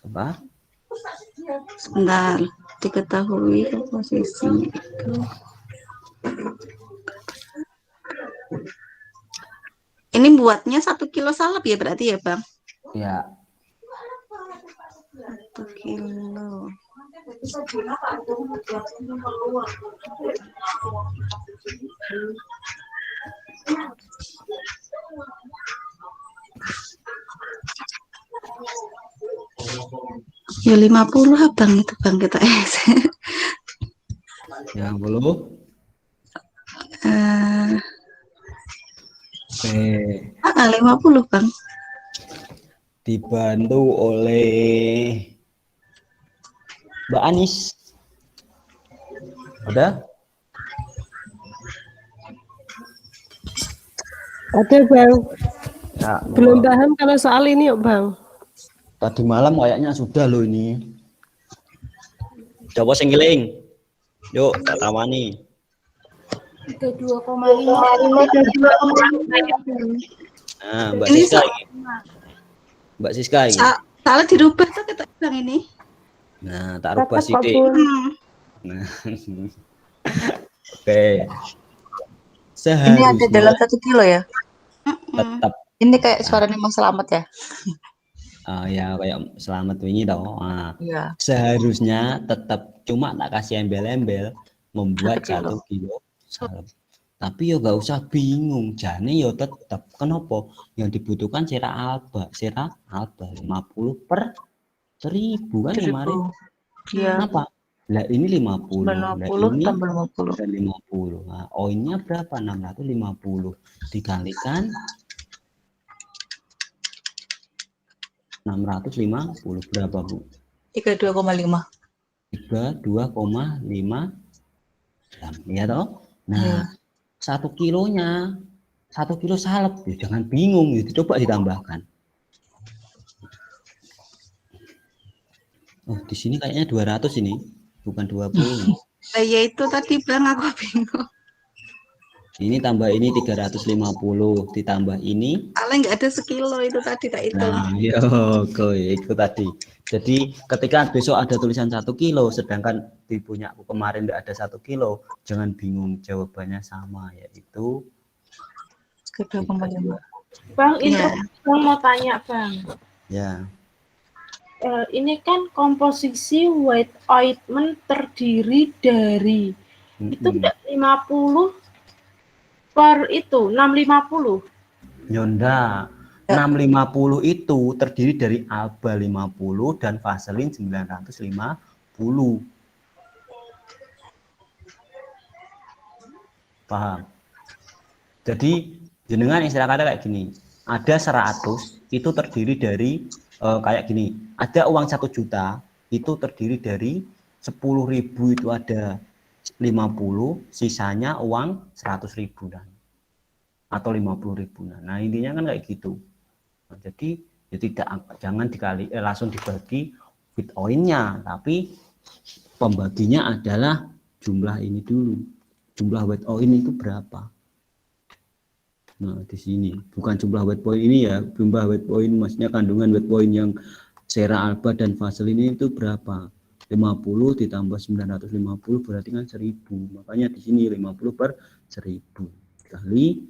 A: Apa?
D: Sebentar, diketahui komposisi itu. Ini buatnya 1 kilo salep ya berarti ya Bang?
A: Ya.
D: 1 kilo. Ya 50 Bang itu Bang kita
A: Yang belum? Oke.
D: 50 Bang.
A: Dibantu oleh Mbak Anis. Ada?
M: Ada Bang.
A: Ya,
M: Belum paham kalau soal ini yuk Bang.
A: tadi malam kayaknya sudah loh ini. Coba senggiling. Yuk, tak tawani.
K: 32,5.
A: Nah, Mbak
D: Ini
A: Siska ini. Mbak Siska ini.
D: Salah dirubah tuh kata Bang ini.
A: Nah, tak rubah
H: Tetap kok,
A: sidik.
H: Bun.
A: Nah. Oke.
B: Ini ada dalam 1 kilo ya?
A: Tetap.
B: Ini kayak suaranya Mas Selamat ya?
A: Ya kayak selamat ini toh. Nah,
B: Iya.
A: seharusnya tetap cuma tak kasih embel-embel membuat
B: 1
A: 1 kilo salep. Tapi ya gak usah bingung, jane ya tetap. Kenapa? Yang dibutuhkan sera alba 50 per 1000 kan kemarin.
B: Iya.
A: Kenapa? Lah ini 50. Lah
B: 50
A: ini
B: tambah 50.
A: dan 50. Nah, oinnya berapa? 650 dikalikan 650 berapa Bu?
B: 32,5.
A: 32,5 gram ya toh. Nah, 1 kilonya 1 kilo salep ya jangan bingung itu coba ditambahkan. Oh, di sini kayaknya 200 ini, bukan 20.
D: Ya itu tadi Bang aku bingung.
A: Ini tambah ini 350, ditambah ini.
D: Paling nggak ada sekilo itu tadi tak hitung.
A: Nah, yo, itu tadi. Jadi ketika besok ada tulisan 1 kilo, sedangkan di punya aku kemarin tidak ada 1 kilo, jangan bingung, jawabannya sama, yaitu
B: 3,5.
N: Bang,
B: Iya.
N: Bang mau tanya Bang.
A: ya.
N: Ini kan komposisi white ointment terdiri dari itu enggak 50 per itu 650.
A: Yonda, 650 itu terdiri dari Alba 50 dan Vaseline 950. Paham? Jadi jenengan istilah kata kayak gini, ada 100 itu terdiri dari kayak gini, ada uang 1 juta itu terdiri dari 10.000 itu ada 50, sisanya uang 100.000 dan atau 50.000. Nah intinya kan kayak gitu. Nah, jadi ya jangan dikali langsung dibagi bitcoinnya, tapi pembaginya adalah jumlah ini dulu, jumlah bitcoin itu berapa. Nah di sini bukan jumlah bitcoin ini ya, jumlah bitcoin maksudnya kandungan bitcoin yang Cera Alba dan Vaseline itu berapa. 50 ditambah 950 berarti kan 1000. Makanya di sini 50 per 1000 kali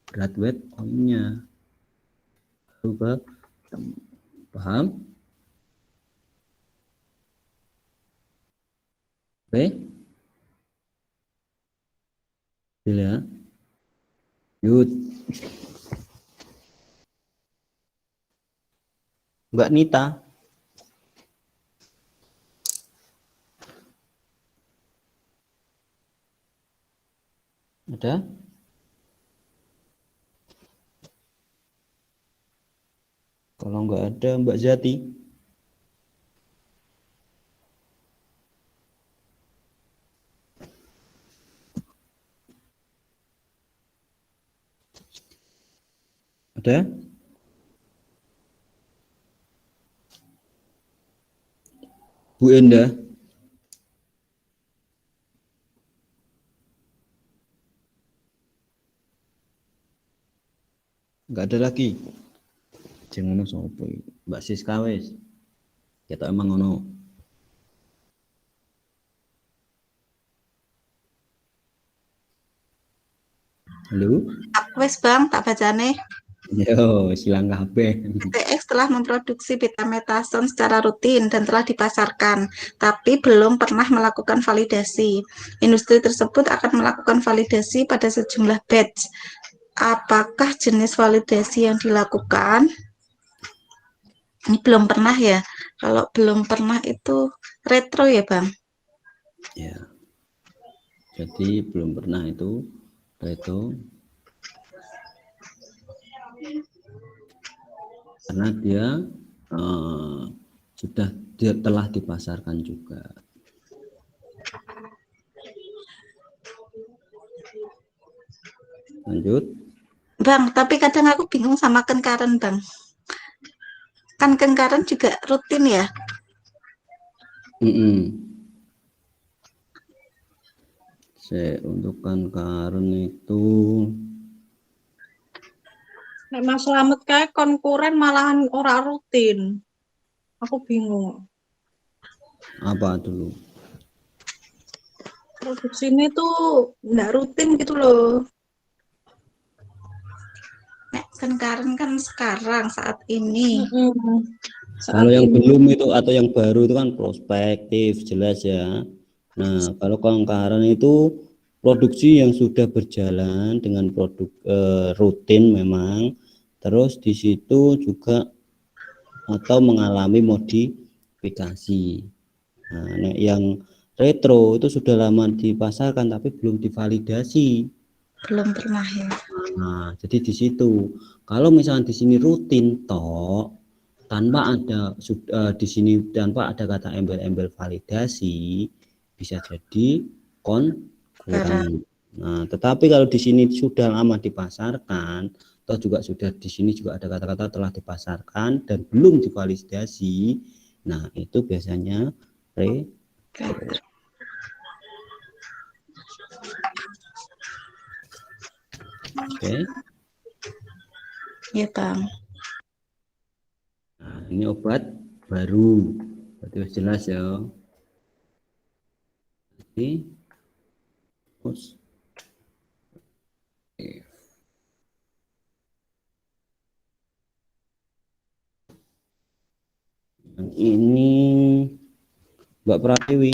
A: berat bitcoinnya. Coba paham? Oke? Ya. Yud. Mbak Nita. Ada? Kalau nggak ada Mbak Zati. Ada? Bu Enda. Nggak ada lagi. Jangan sopo Mbak Siska wes. Kita emang ngono. Halo.
D: Wes Bang, tak bacane.
A: Yo, silang kabeh.
D: PTX telah memproduksi betametason secara rutin dan telah dipasarkan, tapi belum pernah melakukan validasi. Industri tersebut akan melakukan validasi pada sejumlah batch. Apakah jenis validasi yang dilakukan? Ini belum pernah ya. Kalau belum pernah itu retro ya, Bang?
A: Ya. Jadi belum pernah itu retro. Karena dia telah dipasarkan juga. Lanjut.
D: Bang, tapi kadang aku bingung sama Kenkaren, Bang. Kan Kenkaren juga rutin ya?
A: Untuk Kenkaren itu
D: Nek Mas Slamet kayak konkuren malahan ora rutin. Aku bingung.
A: apa dulu?
D: Produksi ini tuh nggak rutin gitu loh. Nek Kenkaren kan sekarang saat ini.
A: Kalau yang belum itu atau yang baru itu kan prospektif jelas ya. Nah kalau Kenkaren itu produksi yang sudah berjalan dengan produk rutin memang, terus di situ juga atau mengalami modifikasi. Nah, yang retro itu sudah lama dipasarkan tapi belum divalidasi.
D: Belum pernah ya.
A: Nah, jadi di situ kalau misalnya di sini rutin toh tanpa ada di sini tanpa ada kata embel-embel validasi bisa jadi kurang. Nah, tetapi kalau di sini sudah lama dipasarkan, atau juga sudah di sini juga ada kata-kata telah dipasarkan dan belum divalidasi, nah itu biasanya retro. Oke.
D: Ya, Bang.
A: Nah, ini obat baru. Berarti harus jelas ya. Ini terus. Yang ini Mbak Pratiwi.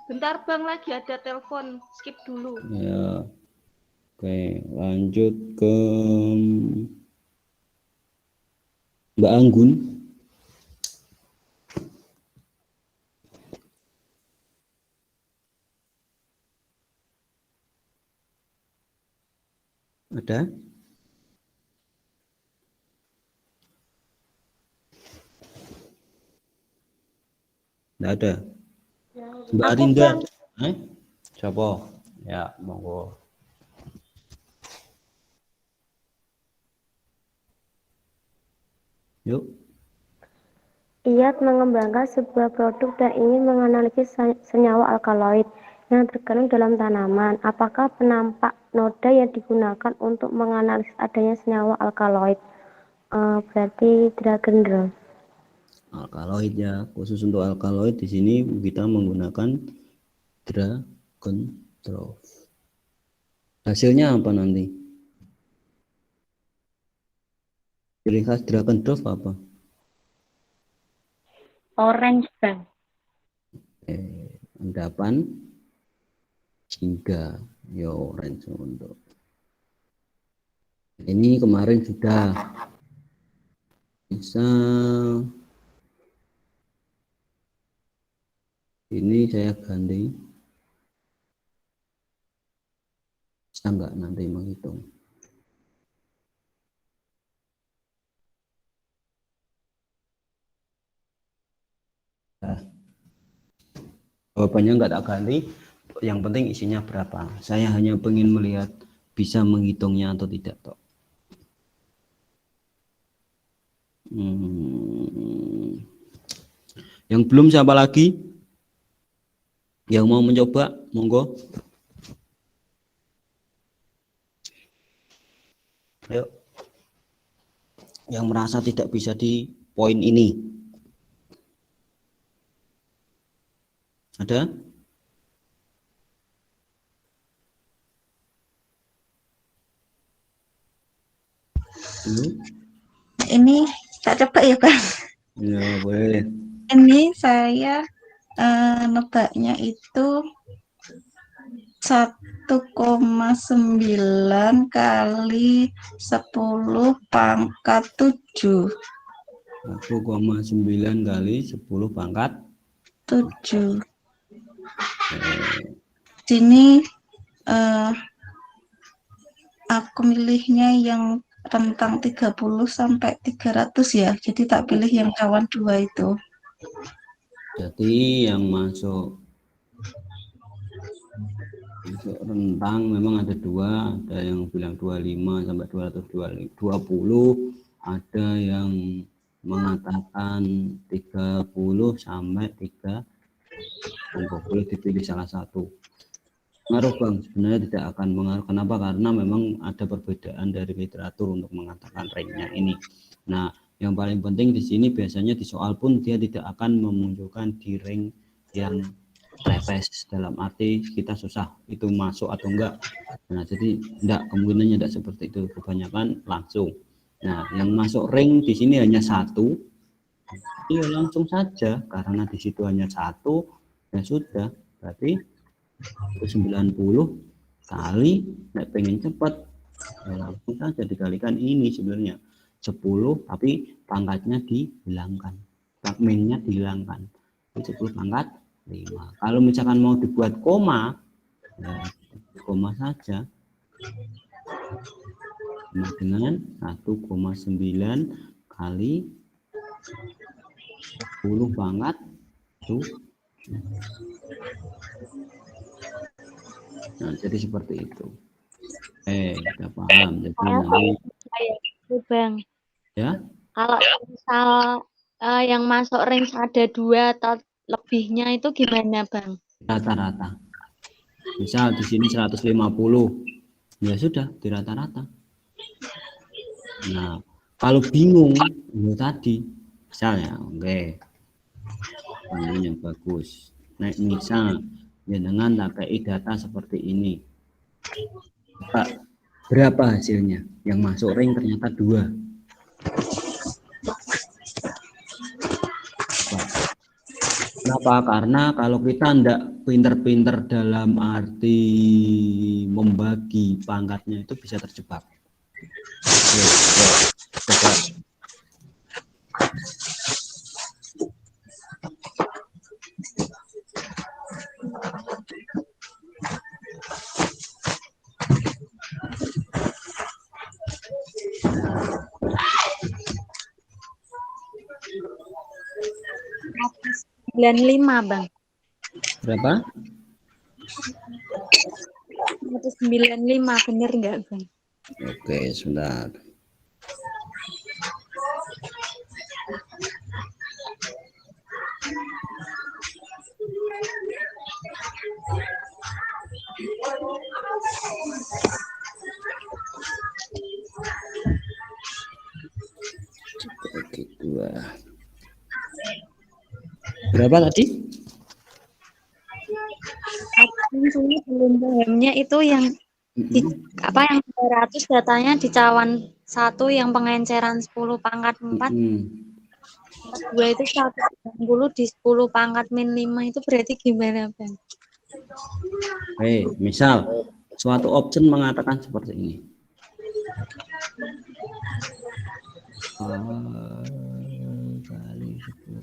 E: Bentar Bang, lagi ada telepon, skip dulu.
A: Ya. Oke, lanjut ke Mbak Anggun. Ada? Nggak ada. Mbak
H: Aku,
A: Arinda.
H: Bang.
A: Siapa? Ya, monggo. Yuk.
H: Ia mengembangkan sebuah produk dan ingin menganalisis senyawa alkaloid yang terkandung dalam tanaman. Apakah penampak noda yang digunakan untuk menganalisis adanya senyawa alkaloid? Berarti dragon draw.
A: Alkaloid ya, khusus untuk alkaloid di sini kita menggunakan dragon draw. Hasilnya apa nanti? Ciri khas dragon draw apa?
H: Orange, Bang.
A: Endapan jingga ya orange untuk ini kemarin sudah bisa ini saya ganti bisa nggak nanti menghitung jawabannya nggak tak ganti, yang penting isinya berapa. Saya hanya pengen melihat bisa menghitungnya atau tidak toh. Yang belum siapa lagi yang mau mencoba, monggo. Ayo. Yang merasa tidak bisa di poin ini. Ada?
D: Ini tak coba ya, Bang.
A: Ya, boleh.
D: Ini saya nebaknya itu 1,9 kali 10 pangkat 7.
A: 1,9 kali 10 pangkat
D: 7. Sini aku milihnya yang rentang 30 sampai 300 ya. Jadi tak pilih yang kawan 2 itu.
A: Jadi yang masuk rentang memang ada 2, ada yang bilang 25 sampai 220, ada yang mengatakan 30 sampai 3. Boleh dipilih salah satu. Ngaruh Bang, sebenarnya tidak akan mengaruh. Kenapa? Karena memang ada perbedaan dari literatur untuk mengatakan range-nya ini. Nah, yang paling penting di sini biasanya di soal pun dia tidak akan memunculkan di range yang trepes, dalam arti kita susah itu masuk atau enggak. Nah, jadi enggak, kemungkinannya enggak seperti itu, kebanyakan langsung. Nah, yang masuk range di sini hanya 1. Iya, langsung saja karena di situ hanya 1, ya sudah, berarti 90 kali nek pengen cepat ya langsung saja dikalikan ini sebenarnya 10 tapi pangkatnya dihilangkan, fragmennya dihilangkan, 10 pangkat 5. Kalau misalkan mau dibuat koma ya koma saja sama dengan 1,9 kali 10 pangkat 7. Nah, jadi seperti itu. Kita paham. Jadi nanti
H: Bang.
A: ya.
H: Kalau misal yang masuk range ada 2 atau
C: lebihnya itu gimana, Bang?
A: Rata-rata. Misal di sini 150, ya sudah di rata-rata. Nah, kalau bingung, ya tadi, misalnya, oke, ini yang bagus. Nah, misal, dengan pakai data seperti ini, Pak, berapa hasilnya? Yang masuk ring ternyata 2. Kenapa? Karena kalau kita tidak pinter-pinter dalam arti membagi pangkatnya itu bisa terjebak. Oke, coba.
C: lima, Bang.
A: Berapa?
C: 195, bener nggak, Bang?
A: Oke, sebentar. Oke, 2. Berapa tadi?
C: Belum pahamnya itu yang yang 200 datanya di cawan 1 yang pengenceran 10 pangkat 4. Kedua itu 190 di 10 pangkat min 5 itu berarti gimana, Bang?
A: Misal suatu option mengatakan seperti ini. Kali 10.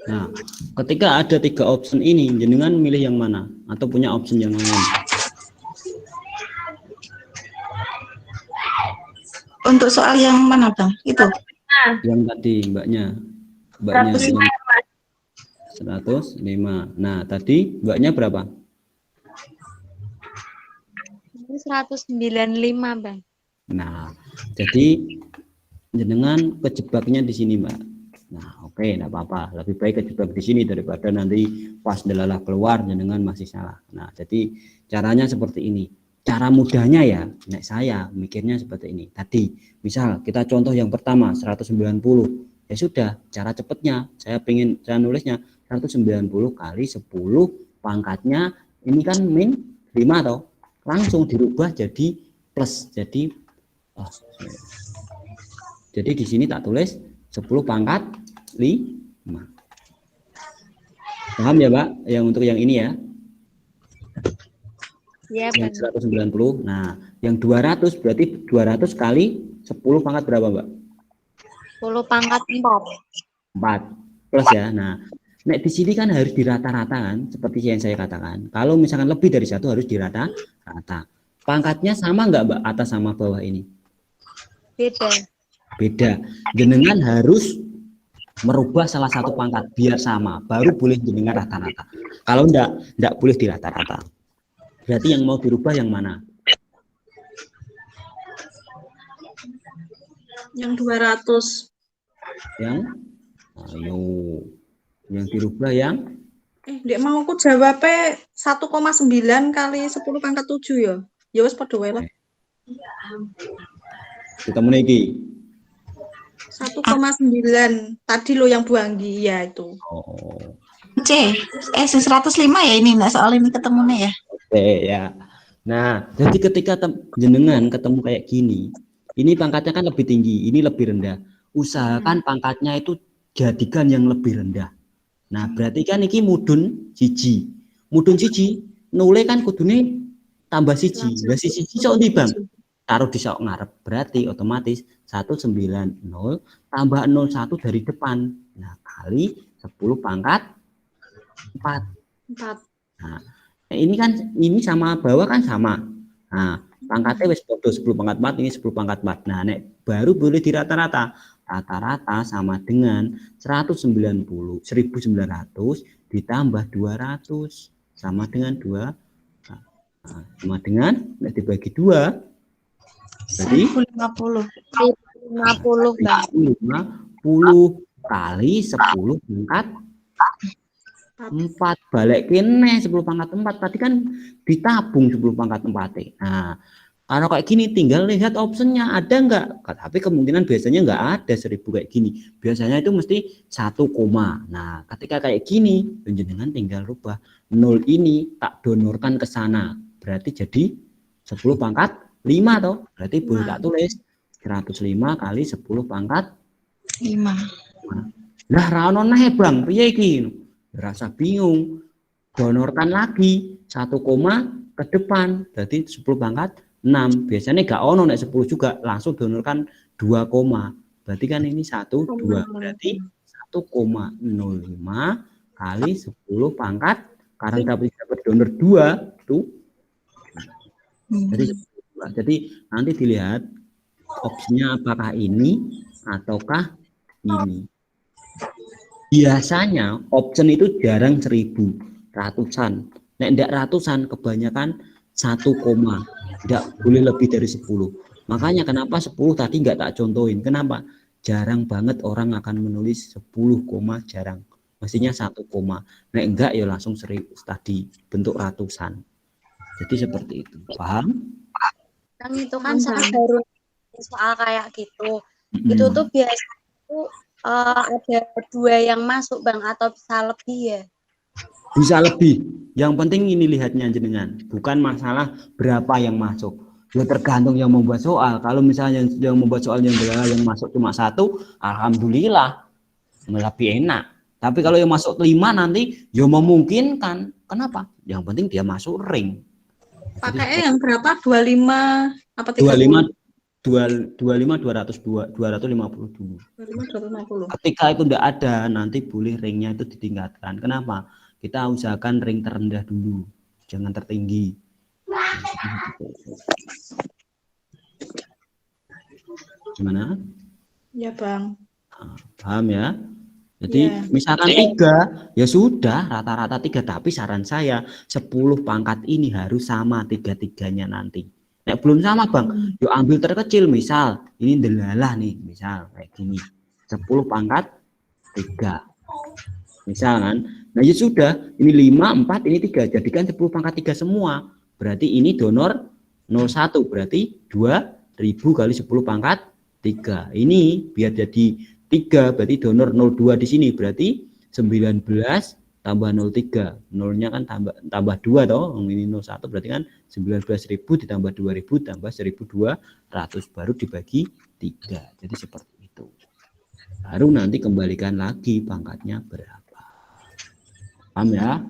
A: Nah, ketika ada 3 option ini, jenengan milih yang mana? Atau punya option yang lain?
D: Untuk soal yang mana, Bang? Itu?
A: Yang tadi, Mbaknya. 105. Nah, tadi Mbaknya berapa?
C: 195, Bang.
A: Nah, jadi jenengan kejebaknya di sini, Mbak. Nah, oke, enggak apa-apa. Lebih baik kejebak di sini daripada nanti pas delalah keluar jenengan masih salah. Nah, jadi caranya seperti ini. Cara mudahnya ya, nek saya mikirnya seperti ini. Tadi, misal kita contoh yang pertama 190. Ya sudah, cara cepatnya saya nulisnya 190 kali 10 pangkatnya ini kan min 5 toh. Langsung dirubah jadi plus. Jadi di sini tak tulis 10 pangkat 5. Paham ya, Mbak? Yang untuk yang ini ya.
C: Ya,
A: yang 190. Nah, yang 200 berarti 200 kali 10 pangkat berapa, Mbak?
C: 10 pangkat 4.
A: 4 plus ya. Nah, nek di sini kan harus dirata-ratakan seperti yang saya katakan. Kalau misalkan lebih dari 1 harus dirata-rata. Pangkatnya sama nggak, Mbak, atas sama bawah ini? Beda. Jenengan harus merubah salah satu pangkat biar sama, baru boleh jenengan rata-rata. Kalau enggak boleh dirata-rata. Berarti yang mau dirubah yang mana?
D: Yang 200.
A: Yang dirubah yang?
D: Dek mau aku jawabnya 1,9 kali 10 pangkat 7 ya. Ya wis padha wae lah.
A: Kita meniki.
D: 1,9 tadi lo yang buanggi ya itu.
L: C, 105 ya ini enggak soal ini ketemunya ya.
A: Oke ya. Nah, jadi ketika jenengan ketemu kayak gini, ini pangkatnya kan lebih tinggi, ini lebih rendah. Usahakan pangkatnya itu jadikan yang lebih rendah. Nah, berarti kan ini mudun siji. Mudun siji, nule kan kudune tambah siji. Lah siji sok ndi, Bang? taruh di sok ngarep, berarti otomatis 190 tambah 01 dari depan. Nah, kali 10 pangkat 4.
D: 4.
A: Nah, ini kan ini sama bawah kan sama. Nah, pangkatnya wis podo 10 pangkat 4, ini 10 pangkat 4. Nah, nek baru boleh di rata-rata. Rata-rata sama dengan 1900 ditambah 200 sama dengan 2. Nah, sama dengan nek dibagi 2 jadi
C: 50 Bang.
A: 50 kali 10 pangkat 4 balik kene 10 pangkat 4 tadi kan ditabung 10 pangkat 4. Nah, kalau kayak gini tinggal lihat optionnya ada enggak, tapi kemungkinan biasanya enggak ada 1000 kayak gini, biasanya itu mesti 1 koma. Nah, ketika kayak gini jenengan tinggal rubah 0 ini tak donorkan ke sana, berarti jadi 10 pangkat 5 toh, berarti boleh tak tulis 105 kali 10 pangkat
C: 5.
A: Lah ra ono neh Bang, piye iki? Rasa bingung. Donorkan lagi 1 koma ke depan, berarti 10 pangkat 6. Biasanya gak ono nek 10 juga, langsung donorkan 2 koma. Berarti kan ini 1 2. Berarti 1,05 kali 10 pangkat karena dapat donor 2 tuh. Jadi nanti dilihat opsinya apakah ini ataukah ini. Biasanya option itu jarang 1000, ratusan. Nek ndak ratusan kebanyakan 1 koma. Tidak boleh lebih dari 10. Makanya kenapa 10 tadi nggak tak contohin. Kenapa? Jarang banget orang akan menulis 10 koma, jarang. Mestinya 1 koma. Nek enggak ya langsung 1000 tadi bentuk ratusan. Jadi seperti itu. Paham?
C: Kan itu kan saya baru soal kayak gitu. Itu tuh biasanya tuh ada 2 yang masuk Bang atau bisa lebih ya?
A: Bisa lebih. Yang penting ini lihatnya jenengan, bukan masalah berapa yang masuk. Ya tergantung yang membuat soal. Kalau misalnya yang membuat soal yang masuk cuma 1, alhamdulillah lebih enak. Tapi kalau yang masuk 5 nanti ya memungkinkan. Kenapa? Yang penting dia masuk ring.
D: Pakai yang berapa? 25 apa
A: 30? 25 202 250 dulu.
D: 25 250.
A: Ketika itu tidak ada, nanti boleh ringnya itu ditingkatkan. Kenapa? Kita usahakan ring terendah dulu, jangan tertinggi. Gimana?
D: Ya Bang.
A: Paham ya? Jadi misalkan 3, ya sudah rata-rata 3, tapi saran saya 10 pangkat ini harus sama 3-3-nya nanti. Nek belum sama Bang, yuk ambil terkecil, misal ini delalah nih, misal kayak gini. 10 pangkat 3. Misal kan. Nah, ya sudah, ini 5, 4, ini 3. Jadikan 10 pangkat 3 semua. Berarti ini donor 01, berarti 2000 kali 10 pangkat 3. Ini biar jadi 3, berarti donor 02 di sini, berarti 19 tambah 03. 0-nya kan tambah 2 toh. Ini 01 berarti kan 19.000 ditambah 2000 tambah 1200 baru dibagi 3. Jadi seperti itu. Baru nanti kembalikan lagi pangkatnya berapa. Paham ya?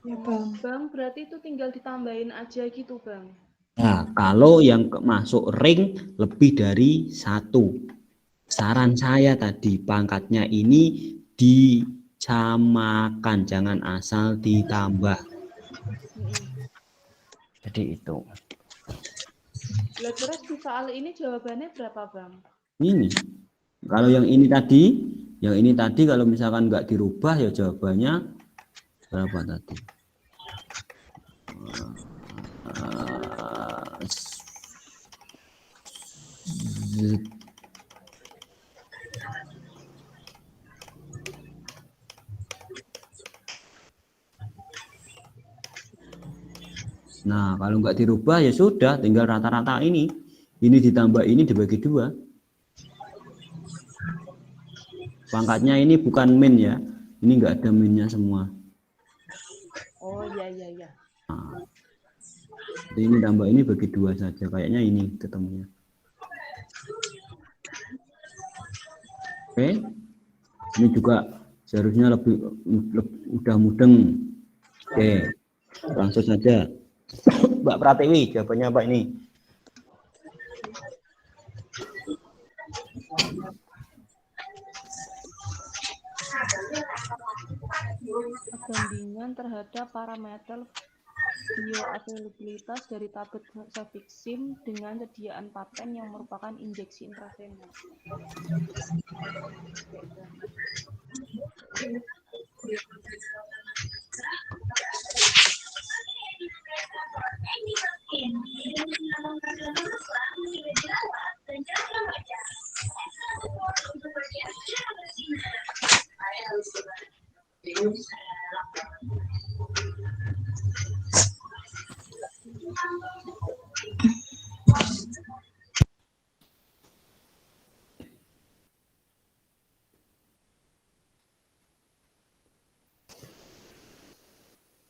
E: Ya Bang. Bang, berarti itu tinggal ditambahin aja gitu Bang.
A: Nah, kalau yang masuk ring lebih dari 1, saran saya tadi pangkatnya ini disamakan, jangan asal ditambah. Jadi itu.
E: Lah terus di soal ini jawabannya berapa Bang?
A: Ini. Kalau yang ini tadi kalau misalkan nggak dirubah ya jawabannya berapa tadi? Nah, kalau nggak dirubah ya sudah, tinggal rata-rata ini ditambah ini dibagi 2. Pangkatnya ini bukan min ya, ini nggak ada minnya semua.
E: Oh iya.
A: Nah, ini tambah ini bagi 2 saja, kayaknya ini ketemunya. Oke, ini juga seharusnya lebih udah mudeng. Oke, langsung saja. Mbak Pratiwi, jawabannya apa ini?
E: Perbandingan terhadap parameter bioavailabilitas dari tablet cefixime dengan sediaan paten yang merupakan injeksi intravenous.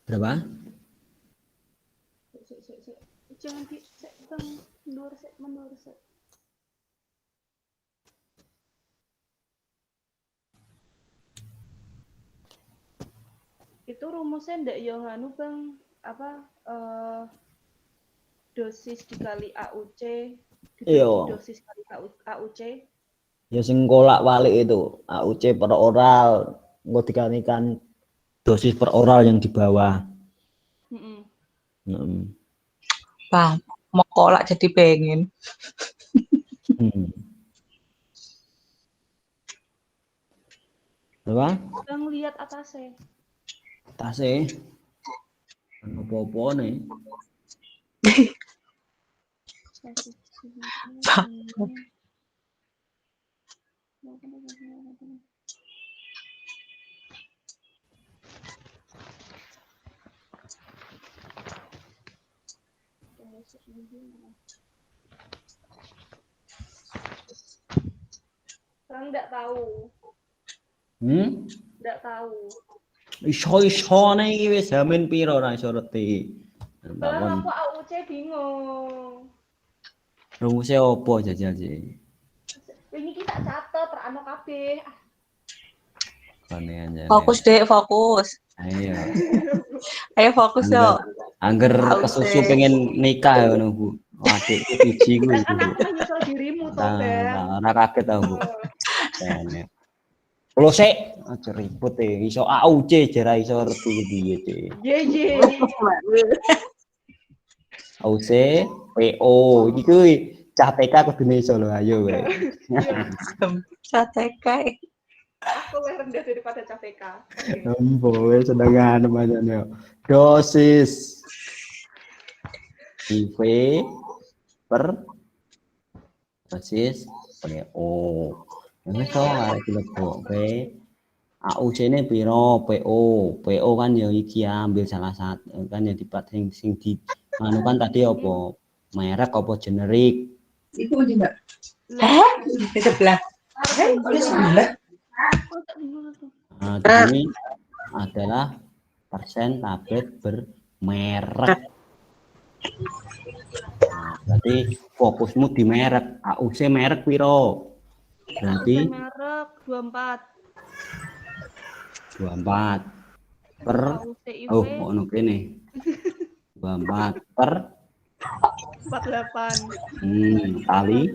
A: Berapa?
E: Jangan mundur. Itu rumusnya ndak ya nganu Bang, apa dosis dikali AUC
A: Iya.
E: dosis kali AUC.
A: Ya sing kolak-walik itu AUC per oral, engko dikalikan dosis per oral yang di bawah.
B: Bang, mau kolak jadi pengen.
A: Apa?
E: Bang lihat atasnya.
A: Tasnya apa-apa nih.
E: Bang enggak tahu. Enggak tahu.
A: Iso nih wis jamin piro ra iso reti.
E: Bang aku AUC bingung.
A: Rumusnya opo jajal sih?
E: Ini kita catet rano kabeh.
B: Fokus deh, fokus.
A: Ayo.
B: Ayo fokus yo.
A: Angger kesusu pengen nikah ngono Bu. Adik biji ku.
E: Kan aku menyusul dirimu to, Bang.
A: Ora kaget tau Bu. Kalau sik aja ribut iso AUC jera iso reti piye sih.
E: Ye.
A: AUC PO iki kuwi cah TK kudune iso lho ayo kowe.
B: Cah TK.
E: Aku lebih rendah daripada CPK.
A: Boleh sedangkan namanya dosis IV per dosis PO. Ini soal dilebok AUC ini piro PO kan ya iki ambil salah satu kan ya dipat sing di anu kan tadi apa merek apa generik
B: itu juga di sebelah
A: Nah, ini adalah persen tablet bermerek. Nah, berarti fokusmu di merek. AUC merek piro? Berarti
E: merek
A: 24 per ono kene. 24 per
E: 48.
A: Kali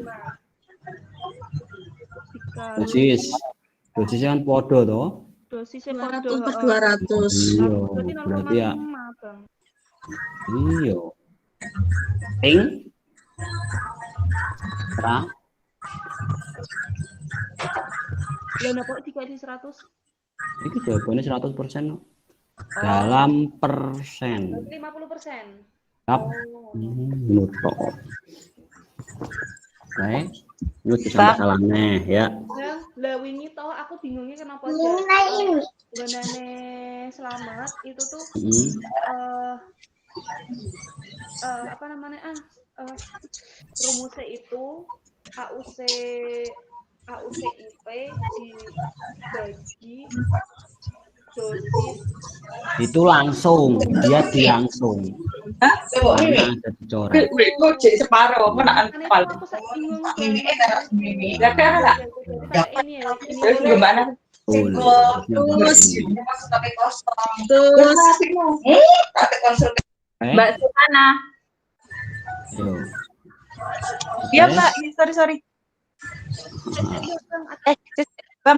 A: dosis kan podo toh?
E: Dosisnya
D: 200
E: podo.
D: per 200.
A: Iya, berarti ya. Iya. Ting. Terang.
E: Lah napa dikali 100?
A: Ini jawabannya 100% dalam persen.
E: 50%.
A: Yap. Menurut Oke. Lu bisa salahnya ya.
E: Lah wingi toh aku bingungnya kenapa Gonane Selamat itu tuh apa namanya rumusnya itu AUC IP dibagi dosis
A: itu langsung dia dilangsung. Karena ada dicoret.
B: Separuh, mana anpal. Ini gimana? Mbak Sukana. Iya Mbak, sorry. Bang,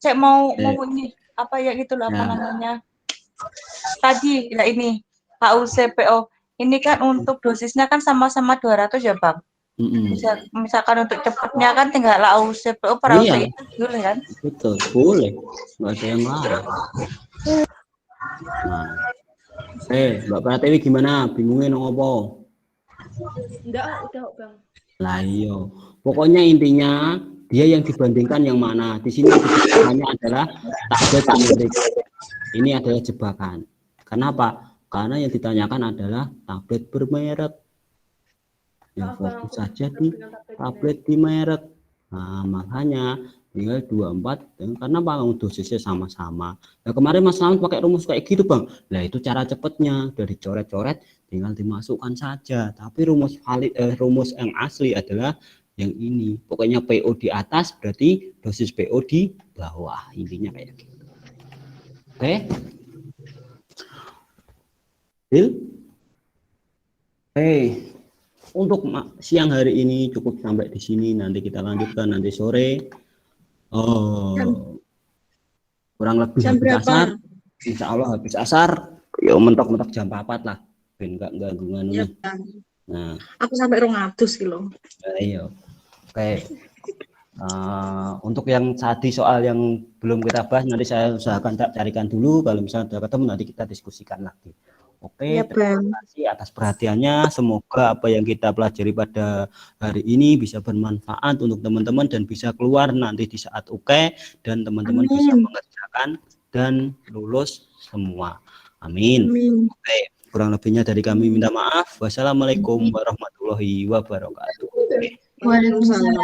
B: saya mau ini apa ya gitu loh, apa namanya tadi ya ini HUCPO ini kan untuk dosisnya kan sama-sama 200 ya Bang. Misalkan untuk cepatnya kan tinggal HUCPO per
A: Iya.
B: boleh kan?
A: Betul, boleh, nggak ada yang larang. Nah, Mbak Pratiwi gimana? Bingungin ngopo?
E: Enggak, udah Bang.
A: Lah iya, pokoknya intinya dia yang dibandingkan yang mana? Di sini jebakannya adalah tablet generik. Ini adalah jebakan. Kenapa? Karena yang ditanyakan adalah tablet bermerek. Yang fokus saja di tablet di merek. Nah, makanya tinggal 24 karena Bang dosisnya sama-sama. Nah, kemarin Mas Lamun pakai rumus kayak gitu Bang. Nah, itu cara cepatnya dari coret-coret tinggal dimasukkan saja. Tapi rumus valid rumus yang asli adalah yang ini. Pokoknya PO di atas berarti dosis PO di bawah. Intinya kayak gitu. Oke. Deal? Untuk siang hari ini cukup sampai di sini. Nanti kita lanjutkan nanti sore. Kurang lebih habis asar. Insya Allah habis asar. Ya mentok-mentok jam 4 lah. Ben enggak gangguan.
D: Ya,
A: nah,
D: aku sampai 200 kilo.
A: Iya. Oke. Untuk yang tadi soal yang belum kita bahas nanti saya usahakan carikan dulu. Kalau misalnya sudah ketemu nanti kita diskusikan lagi. Oke,
D: ya,
A: terima kasih atas perhatiannya. Semoga apa yang kita pelajari pada hari ini bisa bermanfaat untuk teman-teman dan bisa keluar nanti di saat UK dan teman-teman bisa mengerjakan dan lulus semua. Amin. Oke, kurang lebihnya dari kami minta maaf. Wassalamualaikum warahmatullahi wabarakatuh.
D: Waalaikumsalam.